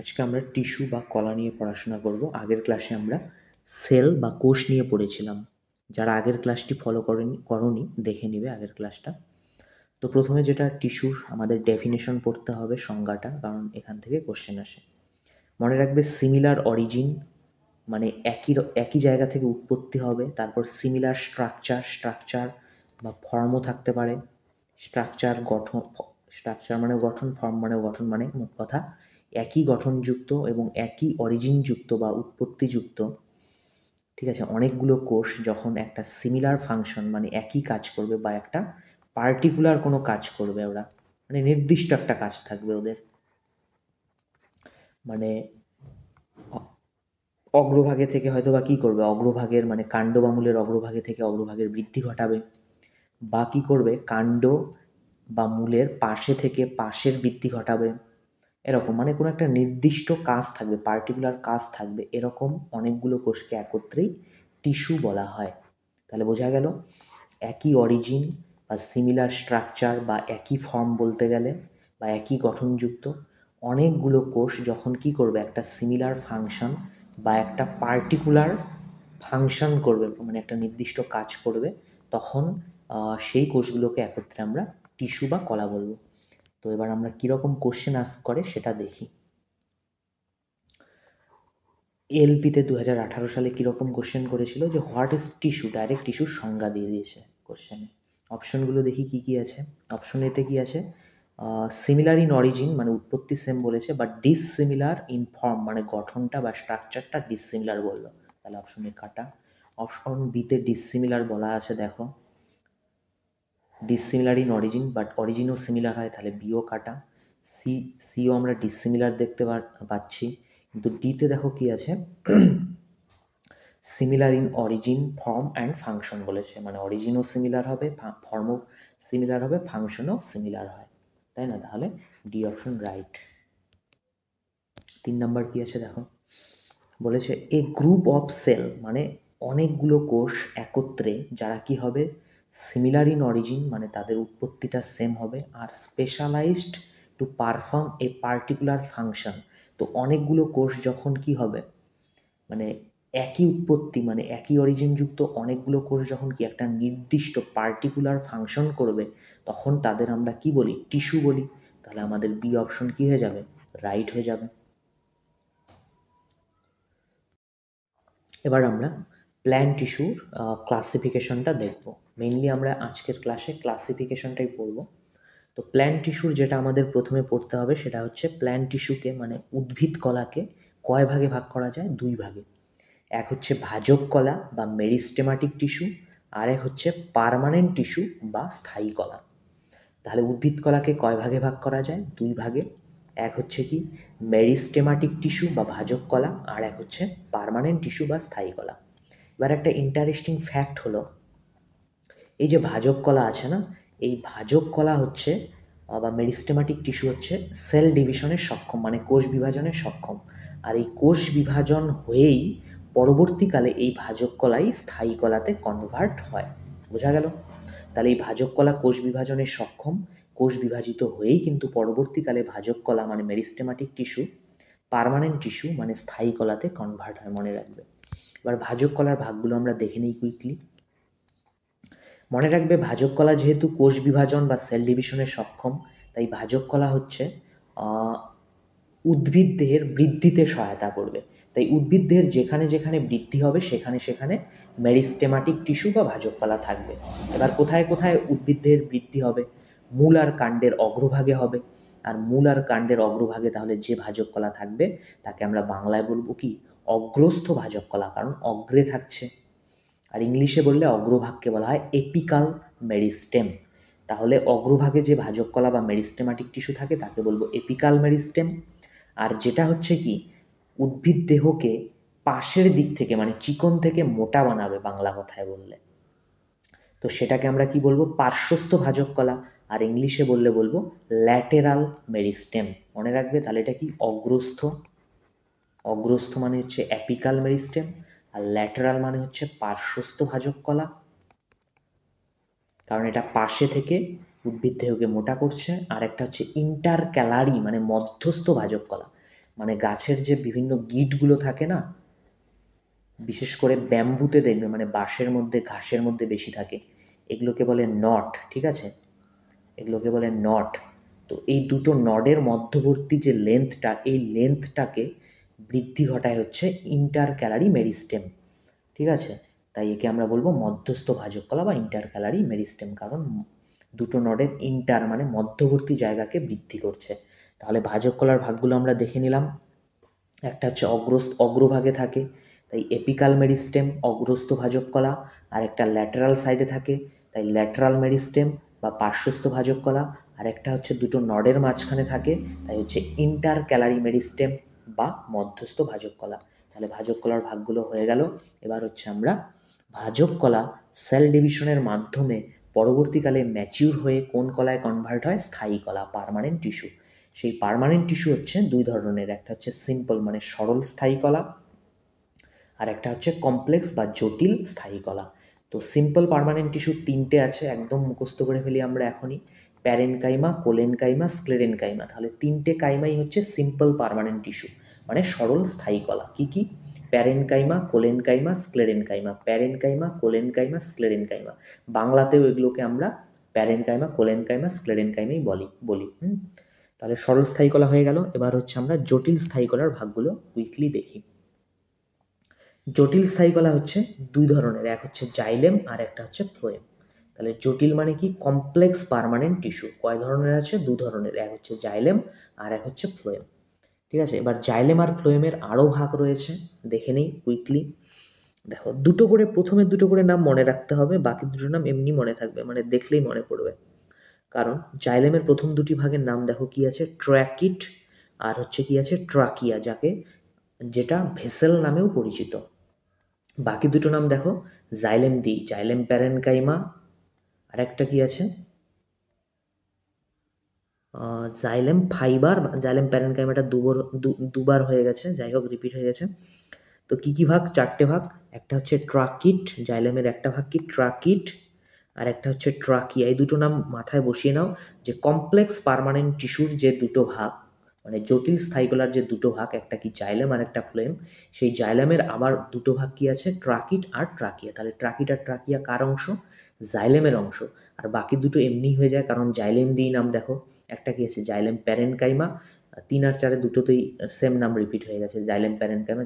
আজকে আমরা টিস্যু বা কলা নিয়ে পড়াশোনা করব। আগের ক্লাসে আমরা সেল বা কোষ নিয়ে পড়েছিলাম। যারা আগের ক্লাসটি ফলো করনি দেখে নিবে আগের ক্লাসটা। তো প্রথমে যেটা টিস্যুর আমাদের ডেফিনেশন পড়তে হবে, সংজ্ঞাটা, কারণ এখান থেকে কোশ্চেন আসে। মনে রাখবে সিমিলার অরিজিন মানে একই জায়গা থেকে উৎপত্তি হবে। তারপর সিমিলার স্ট্রাকচার বা ফর্মও থাকতে পারে। স্ট্রাকচার মানে গঠন, ফর্ম মানে গঠন, মানে মোট কথা একই গঠনযুক্ত এবং একই অরিজিনযুক্ত বা উৎপত্তিযুক্ত, ঠিক আছে, অনেকগুলো কোষ যখন একটা সিমিলার ফাংশন মানে একই কাজ করবে বা একটা পার্টিকুলার কোনো কাজ করবে, ওরা মানে নির্দিষ্ট একটা কাজ থাকবে ওদের, মানে অগ্রভাগে থেকে হয়তো বা কী করবে, অগ্রভাগের মানে কাণ্ড বা মূলের অগ্রভাগে থেকে অগ্রভাগের বৃদ্ধি ঘটাবে, বা কী করবে, কাণ্ড বা মূলের পাশে থেকে পাশের বৃদ্ধি ঘটাবে, এরকম মানে কোনো একটা নির্দিষ্ট কাজ থাকবে, পার্টিকুলার কাজ থাকবে, এরকম অনেকগুলো কোষকে একত্রেই টিস্যু বলা হয়। তাহলে বোঝা গেল একই অরিজিন বা সিমিলার স্ট্রাকচার বা একই ফর্ম বলতে গেলে, বা একই গঠনযুক্ত অনেকগুলো কোষ যখন কি করবে, একটা সিমিলার ফাংশন বা একটা পার্টিকুলার ফাংশন করবে, মানে একটা নির্দিষ্ট কাজ করবে, তখন সেই কোষগুলোকে একত্রে আমরা টিস্যু বা কলা বলবো। তো এবার আমরা কীরকম কোশ্চেন আস্ক করে সেটা দেখি। এলপিতে 2018 সালে কীরকম কোশ্চেন করেছিল যে হোয়াট ইজ টিস্যু, ডাইরেক্ট টিস্যুর সংজ্ঞা দিয়ে দিয়েছে কোশ্চেনে। অপশনগুলো দেখি কি কি আছে। অপশন এতে কি আছে, সিমিলার ইন অরিজিন মানে উৎপত্তি সেম বলেছে, বাট ডিসসিমিলার ইন ফর্ম মানে গঠনটা বা স্ট্রাকচারটা ডিসসিমিলার বললো, তাহলে অপশনে কাটা। অপশন বিতে ডিসসিমিলার বলা আছে, দেখো ডিসসিমিলার ইন অরিজিন বাট অরিজিনও সিমিলার হয়, তাহলে বিও কাটা। সিও আমরা ডিসসিমিলার দেখতে পাচ্ছি, কিন্তু ডিতে দেখো কি আছে, similar in origin form and function বলেছে, মানে অরিজিনও সিমিলার হবে, ফর্মও সিমিলার হবে, ফাংশনও সিমিলার হয়, তাই না? তাহলে ডি অপশন রাইট। 3 নাম্বার কি আছে দেখো, বলেছে এ গ্রুপ অফ সেল মানে অনেকগুলো কোষ একত্রে যারা কি হবে, সিমিলার ইন অরিজিন মানে তাদের উৎপত্তিটা সেম হবে, আর specialized to perform a particular function. তো অনেকগুলো কোষ যখন কি হবে, মানে একই উৎপত্তি মানে একই অরিজিনযুক্ত অনেকগুলো কোষ যখন কি একটা নির্দিষ্ট পার্টিকুলার ফাংশন করবে, তখন তাদের আমরা কি বলি, টিস্যু বলি। তাহলে আমাদের বি অপশন কি হয়ে যাবে, রাইট হয়ে যাবে। এবার আমরা প্ল্যান্ট টিস্যুর ক্লাসিফিকেশনটা দেখব। মেইনলি আমরা আজকের ক্লাসে ক্লাসিফিকেশনটাই পড়ব। তো প্ল্যান্ট টিস্যুর যেটা আমাদের প্রথমে পড়তে হবে সেটা হচ্ছে প্ল্যান্ট টিস্যুকে মানে উদ্ভিদ কলাকে কয় ভাগে ভাগ করা যায়, 2 ভাগে। এক হচ্ছে ভাজক কলা বা মেরিস্টেমাটিক টিস্যু, আর এক হচ্ছে পার্মানেন্ট টিস্যু বা স্থায়ী কলা। তাহলে উদ্ভিদ কলাকে কয় ভাগে ভাগ করা যায়, 2 ভাগে। এক হচ্ছে কি মেরিস্টেমাটিক টিস্যু বা ভাজক কলা, আর এক হচ্ছে পার্মানেন্ট টিস্যু বা স্থায়ী কলা। এবার একটা ইন্টারেস্টিং ফ্যাক্ট হলো, এই যে ভাজক কলা আছে না, এই ভাজক কলা হচ্ছে বা মেরিস্টেমাটিক টিস্যু হচ্ছে সেল ডিভিশনের সক্ষম, মানে কোষ বিভাজনের সক্ষম। আর এই কোষ বিভাজন হয়েই পরবর্তীকালে এই ভাজক কলাই স্থায়ী কলাতে কনভার্ট হয়। বোঝা গেল? তাহলে এই ভাজক কলা কোষ বিভাজনের সক্ষম, কোষ বিভাজিত হয়েই কিন্তু পরবর্তীকালে ভাজক কলা মানে মেরিস্টেমাটিক টিস্যু পার্মানেন্ট টিস্যু মানে স্থায়ী কলাতে কনভার্ট হয়, মনে রাখবে। এবার ভাজক কলার ভাগগুলো আমরা দেখে নিই কুইকলি। মনে রাখবে ভাজক কলা যেহেতু কোষ বিভাজন বা সেল ডিভিশনে সক্ষম, তাই ভাজক কলা হচ্ছে উদ্ভিদ দেহের বৃদ্ধিতে সহায়তা করবে। তাই উদ্ভিদ দেহের যেখানে যেখানে বৃদ্ধি হবে সেখানে সেখানে মেরিস্টেমাটিক টিস্যু বা ভাজক কলা থাকবে। এবার কোথায় কোথায় উদ্ভিদ দেহের বৃদ্ধি হবে, মূল আর কাণ্ডের অগ্রভাগে হবে। আর মূল আর কাণ্ডের অগ্রভাগে তাহলে যে ভাজক কলা থাকবে তাকে আমরা বাংলায় বলবো কি, অগ্রস্থ ভাজক কলা, কারণ অগ্রে থাকছে। আর ইংলিশে বললে অগ্রভাগকে বলা হয় এপিকাল মেরিস্টেম। তাহলে অগ্রভাগে যে ভাজক কলা বা মেরিস্টেমাটিক টিস্যু থাকে তাকে বলবো এপিকাল মেরিস্টেম। আর যেটা হচ্ছে কি উদ্ভিদ দেহকে পাশের দিক থেকে মানে চিকন থেকে মোটা বানাবে বাংলা কথায় বললে, তো সেটাকে আমরা কি বলবো, পার্শ্বস্থ ভাজক কলা। আর ইংলিশে বললে বলবো ল্যাটেরাল মেরিস্টেম। মনে রাখবে তাহলে এটা কি, অগ্রস্থ, অগ্রস্থ মানে হচ্ছে অ্যাপিকাল মেরিস্টেম, আর ল্যাটেরাল মানে হচ্ছে পার্শ্বস্থ ভাজক কলা, কারণ এটা পাশে থেকে উদ্ভিদ দেহকে মোটা করছে। আর একটা হচ্ছে ইন্টারক্যালারি মানে মধ্যস্থ ভাজক কলা, মানে গাছের যে বিভিন্ন গিঁটগুলো থাকে না, বিশেষ করে ব্যাম্বুতে দেখবে মানে বাঁশের মধ্যে ঘাসের মধ্যে বেশি থাকে, এগুলোকে বলে নট, ঠিক আছে, এগুলোকে বলে নট। তো এই দুটো নডের মধ্যবর্তী যে লেন্থটা, এই লেন্থটাকে বৃদ্ধি ঘটায় হচ্ছে ইন্টার ক্যালারি মেরিস্টেম, ঠিক আছে। তাই একে আমরা বলবো মধ্যস্থ ভাজক কলা বা ইন্টার ক্যালারি মেরিস্টেম, কারণ দুটো নডের ইন্টার মানে মধ্যবর্তী জায়গাকে বৃদ্ধি করছে। তাহলে ভাজক কলার ভাগগুলো আমরা দেখে নিলাম। একটা হচ্ছে অগ্রভাগে থাকে, তাই এপিকাল মেরিস্টেম অগ্রস্থ ভাজক কলা, আর একটা ল্যাটেরাল সাইডে থাকে, তাই ল্যাটেরাল মেরিস্টেম বা পার্শ্বস্থ ভাজক কলা, আর একটা হচ্ছে দুটো নডের মাঝখানে থাকে, তাই হচ্ছে ইন্টার ক্যালারি মেরিস্টেম বা মধ্যস্থ ভাজক কলা। তাহলে ভাজক কলার ভাগগুলো হয়ে গেল। এবার হচ্ছে আমরা ভাজক কলা সেল ডিভিশনের মাধ্যমে পরবর্তীকালে ম্যাচিউর হয়ে কোন কলায় কনভার্ট হয়? স্থায়ী কলা, পার্মানেন্ট টিস্যু। সেই পার্মানেন্ট টিস্যু হচ্ছে দুই ধরনের, একটা হচ্ছে সিম্পল মানে সরল স্থায়ী কলা, আর একটা হচ্ছে কমপ্লেক্স বা জটিল স্থায়ী কলা। তো সিম্পল পার্মানেন্ট টিস্যু তিনটে আছে, একদম মুখস্থ করে ফেলি আমরা এখনই: প্যারেনকাইমা, কোলেনকাইমা, স্ক্লেরেনকাইমা। তাহলে তিনটে কাইমাই হচ্ছে সিম্পল পার্মানেন্ট টিস্যু মানে সরল স্থায়ী কলা। কি কি? Parenchyma, collenchyma, sclerenchyma. Parenchyma, collenchyma, sclerenchyma. বাংলাতেও এগুলোকে আমরা প্যারেনকাইমা, কোলেনকাইমা, স্ক্লেরেনকাইমাই বলি। তাহলে সরল স্থায়ী কলা হয়ে গেল। এবার হচ্ছে আমরা জটিল স্থায়ী কলার ভাগগুলো কুইকলি দেখি। জটিল স্থায়ী কলা হচ্ছে দুই ধরনের, এক হচ্ছে জাইলেম আর একটা হচ্ছে ফ্লোয়েম। তাহলে জটিল মানে কি? Complex permanent tissue. কয় ধরনের আছে? দু ধরনের, এক হচ্ছে জাইলেম আর এক হচ্ছে ফ্লোয়েম, ঠিক আছে। এবার জাইলেম আর ফ্লোয়েমের আরও ভাগ রয়েছে, দেখে নেই কুইকলি। দেখো, প্রথমে দুটো করে নাম মনে রাখতে হবে, বাকি দুটো নাম এমনি মনে থাকবে, মানে দেখলেই মনে পড়বে। কারণ জাইলেমের প্রথম দুটি ভাগের নাম দেখো কি আছে: ট্র্যাকিট আর হচ্ছে কি আছে ট্রাকিয়া, যেটা ভেসেল নামেও পরিচিত। বাকি দুটো নাম দেখো: জাইলেম দি, জাইলেম প্যারেনকাইমা, আর একটা কি আছে জাইলেম ফাইবার। জাইলেম প্যারেনকাইমাটা দুবার হয়ে গেছে, যাই হোক রিপিট হয়ে গেছে। তো কি কি ভাগ? চারটে ভাগ। একটা হচ্ছে ট্রাকিট, জাইলেমের একটা ভাগ কি ট্রাকিট, আর একটা হচ্ছে ট্রাকিয়া। এই দুটো নাম মাথায় বসিয়ে নাও যে কমপ্লেক্স পার্মানেন্ট টিস্যুর যে দুটো ভাগ, মানে জটিল স্থায়ীকলার যে দুটো ভাগ, একটা কি জাইলেম আর একটা ফ্লোয়েম, সেই জাইলেমের আবার দুটো ভাগ কি আছে? ট্রাকিট আর ট্রাকিয়া। তাহলে ট্রাকিট আর ট্রাকিয়া কার অংশ? জাইলেমের অংশ। আর বাকি দুটো এমনি হয়ে যায়, কারণ জাইলেম দিই নাম দেখো, একটা কি আছে জাইলেম প্যারেনকাইমা, 3 আর 4 দুটোতেই সেম নাম রিপিট হয়ে গেছে, জাইলেম প্যারেনকাইমা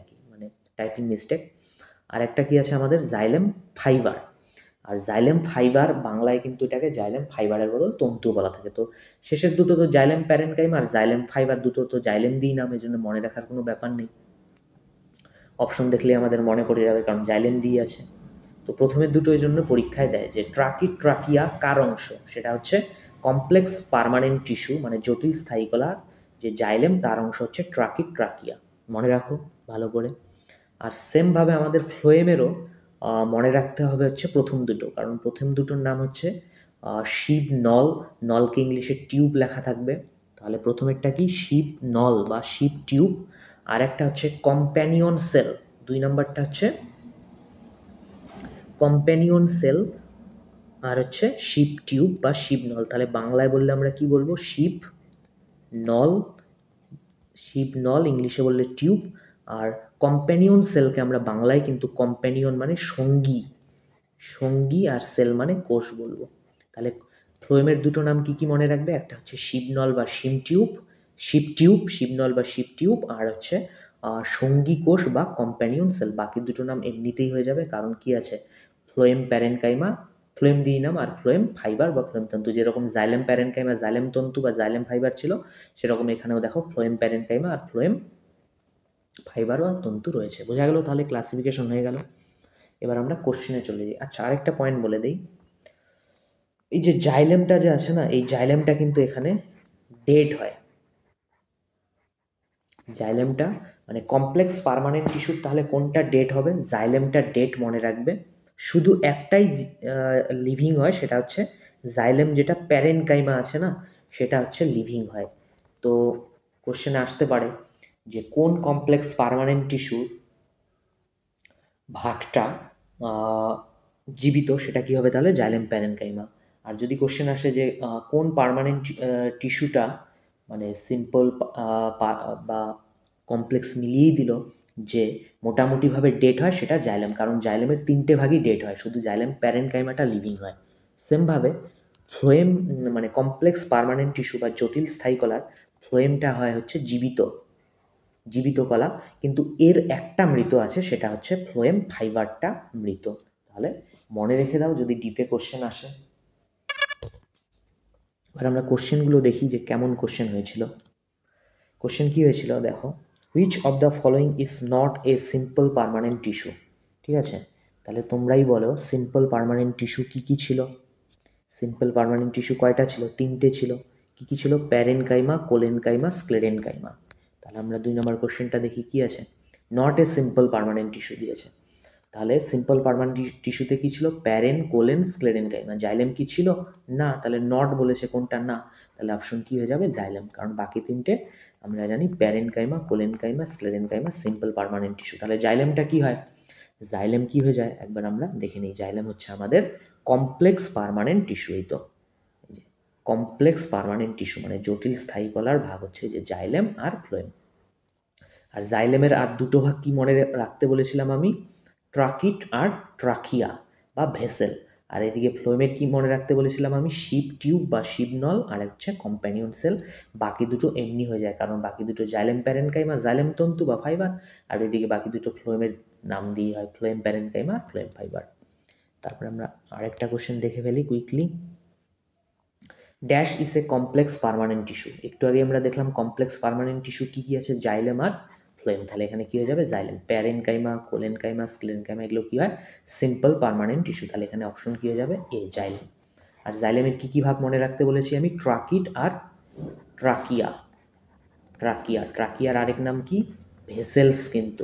একই, মানে টাইপিং মিস্টেক। আর একটা কি আছে আমাদের? Xylem fibre. আর জাইলেম ফাইবার বাংলায় কিন্তু এটাকে জাইলেম ফাইবারের বদল তন্তু বলা থাকে। তো শেষের দুটো তো জাইলেম প্যারেনকাইমা আর জাইলেম ফাইবার, দুটো তো জাইলেম দিই নাম, এই জন্য মনে রাখার কোনো ব্যাপার নেই, অপশন দেখলে আমাদের মনে পড়ে যাবে, কারণ জাইলেম দিয়ে আছে। তো প্রথমের দুটো এই জন্য পরীক্ষায় দেয় যে ট্রাকিট ট্রাকিয়া কার অংশ, সেটা হচ্ছে কমপ্লেক্স পার্মানেন্ট টিস্যু মানে জটিল স্থায়ী কলার যে জাইলেম, তার অংশ হচ্ছে ট্রাকিট ট্রাকিয়া, মনে রাখো ভালো করে। আর সেমভাবে আমাদের ফ্লোয়েমেরও মনে রাখতে হবে হচ্ছে প্রথম দুটো, কারণ প্রথম দুটোর নাম হচ্ছে শিব নল, নলকে ইংলিশে টিউব লেখা থাকবে। তাহলে প্রথমেরটা কি? শিব নল বা শিব টিউব। আর একটা হচ্ছে কম্প্যানিয়ন সেল, দুই নম্বরটা হচ্ছে কম্প্যানিয়ন সেল, আর হচ্ছে শিব টিউব বা শিব নল। তাহলে বাংলায় বললে আমরা কি বলবো? শিব নল, শিব নল ইংলিশে বললে টিউব। আর কম্প্যানিয়ন সেলকে আমরা বাংলায় কিন্তু কম্প্যানিয়ন মানে সঙ্গী, সঙ্গী, আর সেল মানে কোষ বলবো। তাহলে ফ্লোয়েমের দুটো নাম কি কি মনে রাখবে? একটা হচ্ছে শিবনল বা শিবনল বা শিব টিউব, আর হচ্ছে সঙ্গী কোষ বা কম্প্যানিয়ন সেল। বাকি দুটো নাম এমনিতেই হয়ে যাবে, কারণ কি আছে? ফ্লোয়েম প্যারেনকাইমা, ফ্লোয়েম দিই নাম, আর ফ্লোয়েম ফাইবার বা ফ্লোয়েম তন্তু। যেরকম জাইলেম প্যারেনকাইমা জাইলেম তন্তু বা জাইলেম ফাইবার ছিল, সেরকম এখানেও দেখো ফ্লোয়েম প্যারেনকাইমা আর ফ্লোয়েম ফাইবার বা তন্তু রয়েছে। বোঝা গেল? তাহলে ক্লাসিফিকেশন হয়ে গেল। এবার আমরা কোশ্চেনে চলে যাই। আচ্ছা, আরেকটা পয়েন্ট বলে দিই, এই যে জাইলেমটা যে আছে না, এই জাইলেমটা কিন্তু এখানে ডেড হয়। জাইলেমটা মানে কমপ্লেক্স পার্মানেন্ট টিস্যুর, তাহলে কোনটা ডেট হবে? জাইলেমটা ডেট মনে রাখবে। শুধু একটাই লিভিং হয়, সেটা হচ্ছে জাইলেম, যেটা প্যারেনকাইমা আছে না, সেটা হচ্ছে লিভিং হয়। তো কোশ্চেনে আসতে পারে যে কোন কমপ্লেক্স পার্মানেন্ট টিস্যুর ভাগটা জীবিত, সেটা কি হবে? তাহলে জাইলেম প্যারেনকাইমা। আর যদি কোশ্চেন আসে যে কোন পার্মানেন্ট টিস্যুটা মানে সিম্পল বা কমপ্লেক্স মিলিয়েই দিল যে মোটামুটিভাবে ডেট হয় সেটা জাইলেম, কারণ জাইলেমের 3টে ভাগই ডেট হয়, শুধু জাইলেম প্যারেনকাইমাটা লিভিং হয়। সেমভাবে ফ্লোয়েম মানে কমপ্লেক্স পার্মানেন্ট টিস্যু বা জটিল স্থায়ী কলার ফ্লোয়েমটা হয় হচ্ছে জীবিত কলা, কিন্তু এর একটা মৃত আছে, সেটা হচ্ছে ফ্লোয়েম ফাইবারটা মৃত। তাহলে মনে রেখে দাও যদি ডিপে কোশ্চেন আসে। এবার আমরা কোশ্চেনগুলো দেখি যে কেমন কোশ্চেন হয়েছিল। কোশ্চেন কী হয়েছিল দেখো, which of the following is not a simple permanent tissue. ঠিক আছে, তাহলে তোমরাই বলো সিম্পল পার্মানেন্ট টিস্যু কী কী ছিল। সিম্পল পার্মানেন্ট টিস্যু কয়টা ছিল? 3টে ছিল। কী কী ছিল? Parenchyma, collenchyma, sclerenchyma. তাহলে আমরা 2 নম্বর কোশ্চেনটা দেখি কী আছে। Not a simple permanent tissue দিয়েছে। তাহলে সিম্পল পার্মানেন্ট টিস্যুতে কী ছিল? প্যারেন, কোলেন, স্ক্লেরেনকাইমা। জাইলেম কি ছিল? না। তাহলে নট বলেছে, কোনটা না? তাহলে অপশন কী হয়ে যাবে? জাইলেম, কারণ বাকি 3টে আমরা জানি parenchyma, collenchyma, sclerenchyma simple permanent tissue. তাহলে জাইলেমটা কী হয়? জাইলেম কী হয়ে যায় একবার আমরা দেখে নিই। জাইলেম হচ্ছে আমাদের কমপ্লেক্স পার্মানেন্ট টিস্যু। এই তো কমপ্লেক্স পার্মানেন্ট টিস্যু মানে জটিল স্থায়ী কলার ভাগ হচ্ছে যে জাইলেম আর ফ্লোয়েম। আর জাইলেমের আর 2টো ভাগ কি মনে রাখতে বলেছিলাম আমি? ট্রাকিট আর ট্রাকিয়া বা ভেসেল। আর এদিকে ফ্লোয়েমের কি মনে রাখতে বলেছিলাম আমি? শিপ টিউব বা শিবনল, আর হচ্ছে কম্প্যানিয়ন সেল। বাকি দুটো এমনি হয়ে যায়, কারণ বাকি দুটো জাইলেম প্যারেনকাইমা, জাইলেম তন্তু বা ফাইবার, আর ওইদিকে বাকি দুটো ফ্লোয়েমের নাম দিয়ে হয় ফ্লোয়েম প্যারেনকাইমা, ফ্লোয়েম ফাইবার। তারপরে আমরা আরেকটা কোশ্চেন দেখে ফেলি quickly. Dash is a complex permanent tissue. একটু আগে আমরা দেখলাম কমপ্লেক্স পার্মানেন্ট টিস্যু কী কী আছে? জাইলেম আর ফ্লোয়েম। তাহলে এখানে কী হয়ে যাবে? জাইলেম। প্যারেনকাইমা, কোলেনকাইমা, স্ক্লেরেনকাইমা এগুলো কী হয়? Simple permanent tissue. তাহলে এখানে অপশন কী হয়ে যাবে? এ, জাইলেম। আর জাইলেমের কী কী ভাগ মনে রাখতে বলেছি আমি? ট্রাকিট আর ট্রাকিয়া। ট্রাকিয়ার আরেক নাম কি? ভেসেলস, কিন্তু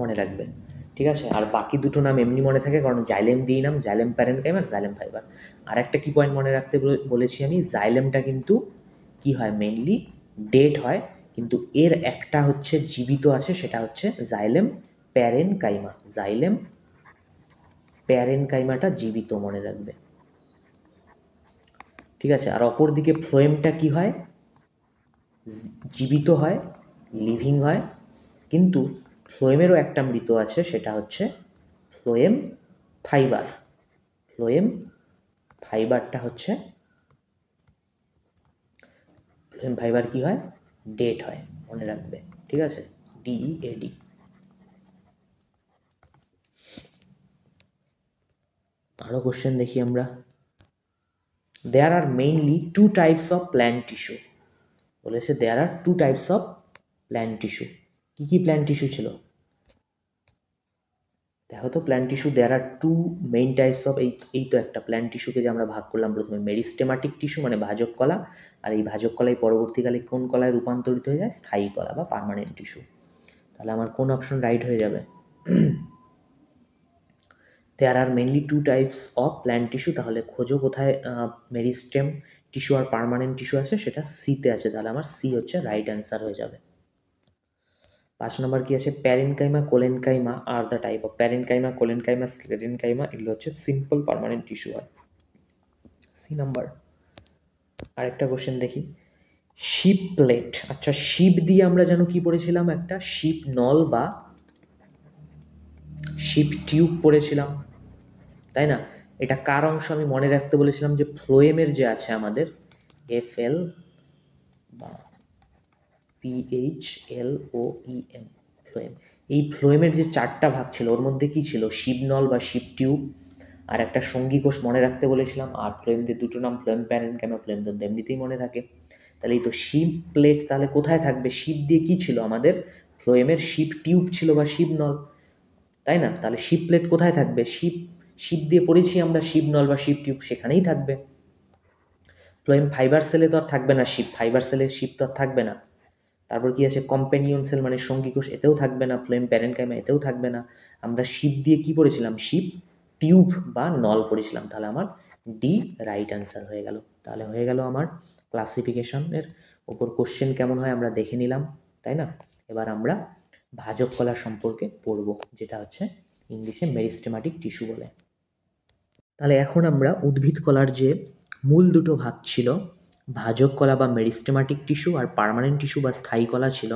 মনে রাখবে। ঠিক আছে, আর বাকি দুটো নাম এমনি মনে থাকে, কারণ জাইলেম দিই নাম, জাইলেম প্যারেনকাইমার, জাইলেম ফাইবার। আর একটা কি পয়েন্ট মনে রাখতে বলেছি আমি? জাইলেমটা কিন্তু কি হয়? মেইনলি ডেট হয়, কিন্তু এর একটা হচ্ছে জীবিত আছে, সেটা হচ্ছে জাইলেম প্যারেনকাইমা। জাইলেম প্যারেনকাইমাটা জীবিত, মনে রাখবে। ঠিক আছে, আর অপর দিকে ফ্লোয়েমটা কি হয়? জীবিত হয়, লিভিং হয়, কিন্তু ফ্লোয়েমেরও একটা মৃত আছে, সেটা হচ্ছে ফ্লোয়েম ফাইবার। ফ্লোয়েম ফাইবারটা হচ্ছে, ফ্লোয়েম ফাইবার কী হয়? ডেট হয়, মনে রাখবে। ঠিক আছে, DEAD। আরও কোশ্চেন দেখি আমরা। There are mainly 2 types of plant tissue. বলেছে there are 2 types of plant tissue. কী কী প্ল্যান্ট টিস্যু ছিল? দেখো তো, plant tissue there are 2 main types of. এই তো একটা প্ল্যান্ট টিস্যুকে যে আমরা ভাগ করলাম প্রথমে, মেরিস্টেমাটিক টিস্যু মানে ভাজক কলা, আর এই ভাজক কলাই পরবর্তীকালে কোন কলায় রূপান্তরিত হয়ে যায়? স্থায়ী কলা বা পার্মানেন্ট টিস্যু। তাহলে আমার কোন অপশন রাইট হয়ে যাবে? There are mainly 2 types of plant tissue. তাহলে খোঁজো কোথায় মেরিস্টেম টিস্যু আর পার্মানেন্ট টিস্যু আছে, সেটা সিতে আছে। তাহলে আমার সি হচ্ছে রাইট অ্যান্সার হয়ে যাবে। 5 নম্বর কি আছে? Parenchyma, collenchyma are the type of parenchyma, collenchyma, sclerenchyma এগুলো হচ্ছে সিম্পল পার্মানেন্ট টিস্যু হয়। C number. আরেকটা কোশ্চেন দেখি। Sheep plate. আচ্ছা, শিপ দিয়ে আমরা যেন কি পড়েছিলাম? একটা শিপ নল বা শিপ টিউব পড়েছিলাম, তাই না? এটা কার অংশ আমি মনে রাখতে বলেছিলাম? যে ফ্লোয়েমের যে আছে আমাদের FL বা PHLOEM, ফ্লোয়েম। এই ফ্লোয়েমের যে 4টা ভাগ ছিল, ওর মধ্যে কি ছিল? শিবনল বা শিপ টিউব, আর একটা সঙ্গী কোষ মনে রাখতে বলেছিলাম, আর ফ্লোয়েমদের 2টো নাম ফ্লোয়েম প্যারেনকাইমা, ফ্লোয়েম তন্তু এমনিতেই মনে থাকে। তাহলে এই তো শিপ প্লেট তাহলে কোথায় থাকবে? শিপ দিয়ে কি ছিল আমাদের? ফ্লোয়েমের শিপ টিউব ছিল বা শিবনল, তাই না? তাহলে শিপ প্লেট কোথায় থাকবে? শিপ দিয়ে পড়েছি আমরা, শিবনল বা শিপ টিউব, সেখানেই থাকবে। ফ্লোয়েম ফাইবার সেলে তো আর থাকবে না শিপ, ফাইবার সেলে শিপ তো আর থাকবে না। তারপর কি আছে? কম্প্যানিয়ন সেল মানে সঙ্গী কোষ, এতেও থাকবে না। ফ্লোয়েম প্যারেনকাইমা, এতেও থাকবে না। আমরা শিপ দিয়ে কি পড়েছিলাম? শিপ টিউব বা নল পড়েছিলাম। তাহলে আমার ডি রাইট অ্যান্সার হয়ে গেল। তাহলে হয়ে গেল আমার ক্লাসিফিকেশনের ওপর কোশ্চেন কেমন হয় আমরা দেখে নিলাম, তাই না? এবার আমরা ভাজক কলা সম্পর্কে পড়ব, যেটা হচ্ছে ইংলিশে মেরিস্টেমাটিক টিস্যু বলে। তাহলে এখন আমরা উদ্ভিদ কলার যে মূল 2টো ভাগ ছিল, ভাজক কলা বা মেরিস্টেমাটিক টিস্যু আর পার্মানেন্ট টিস্যু বা স্থায়ী কলা ছিল।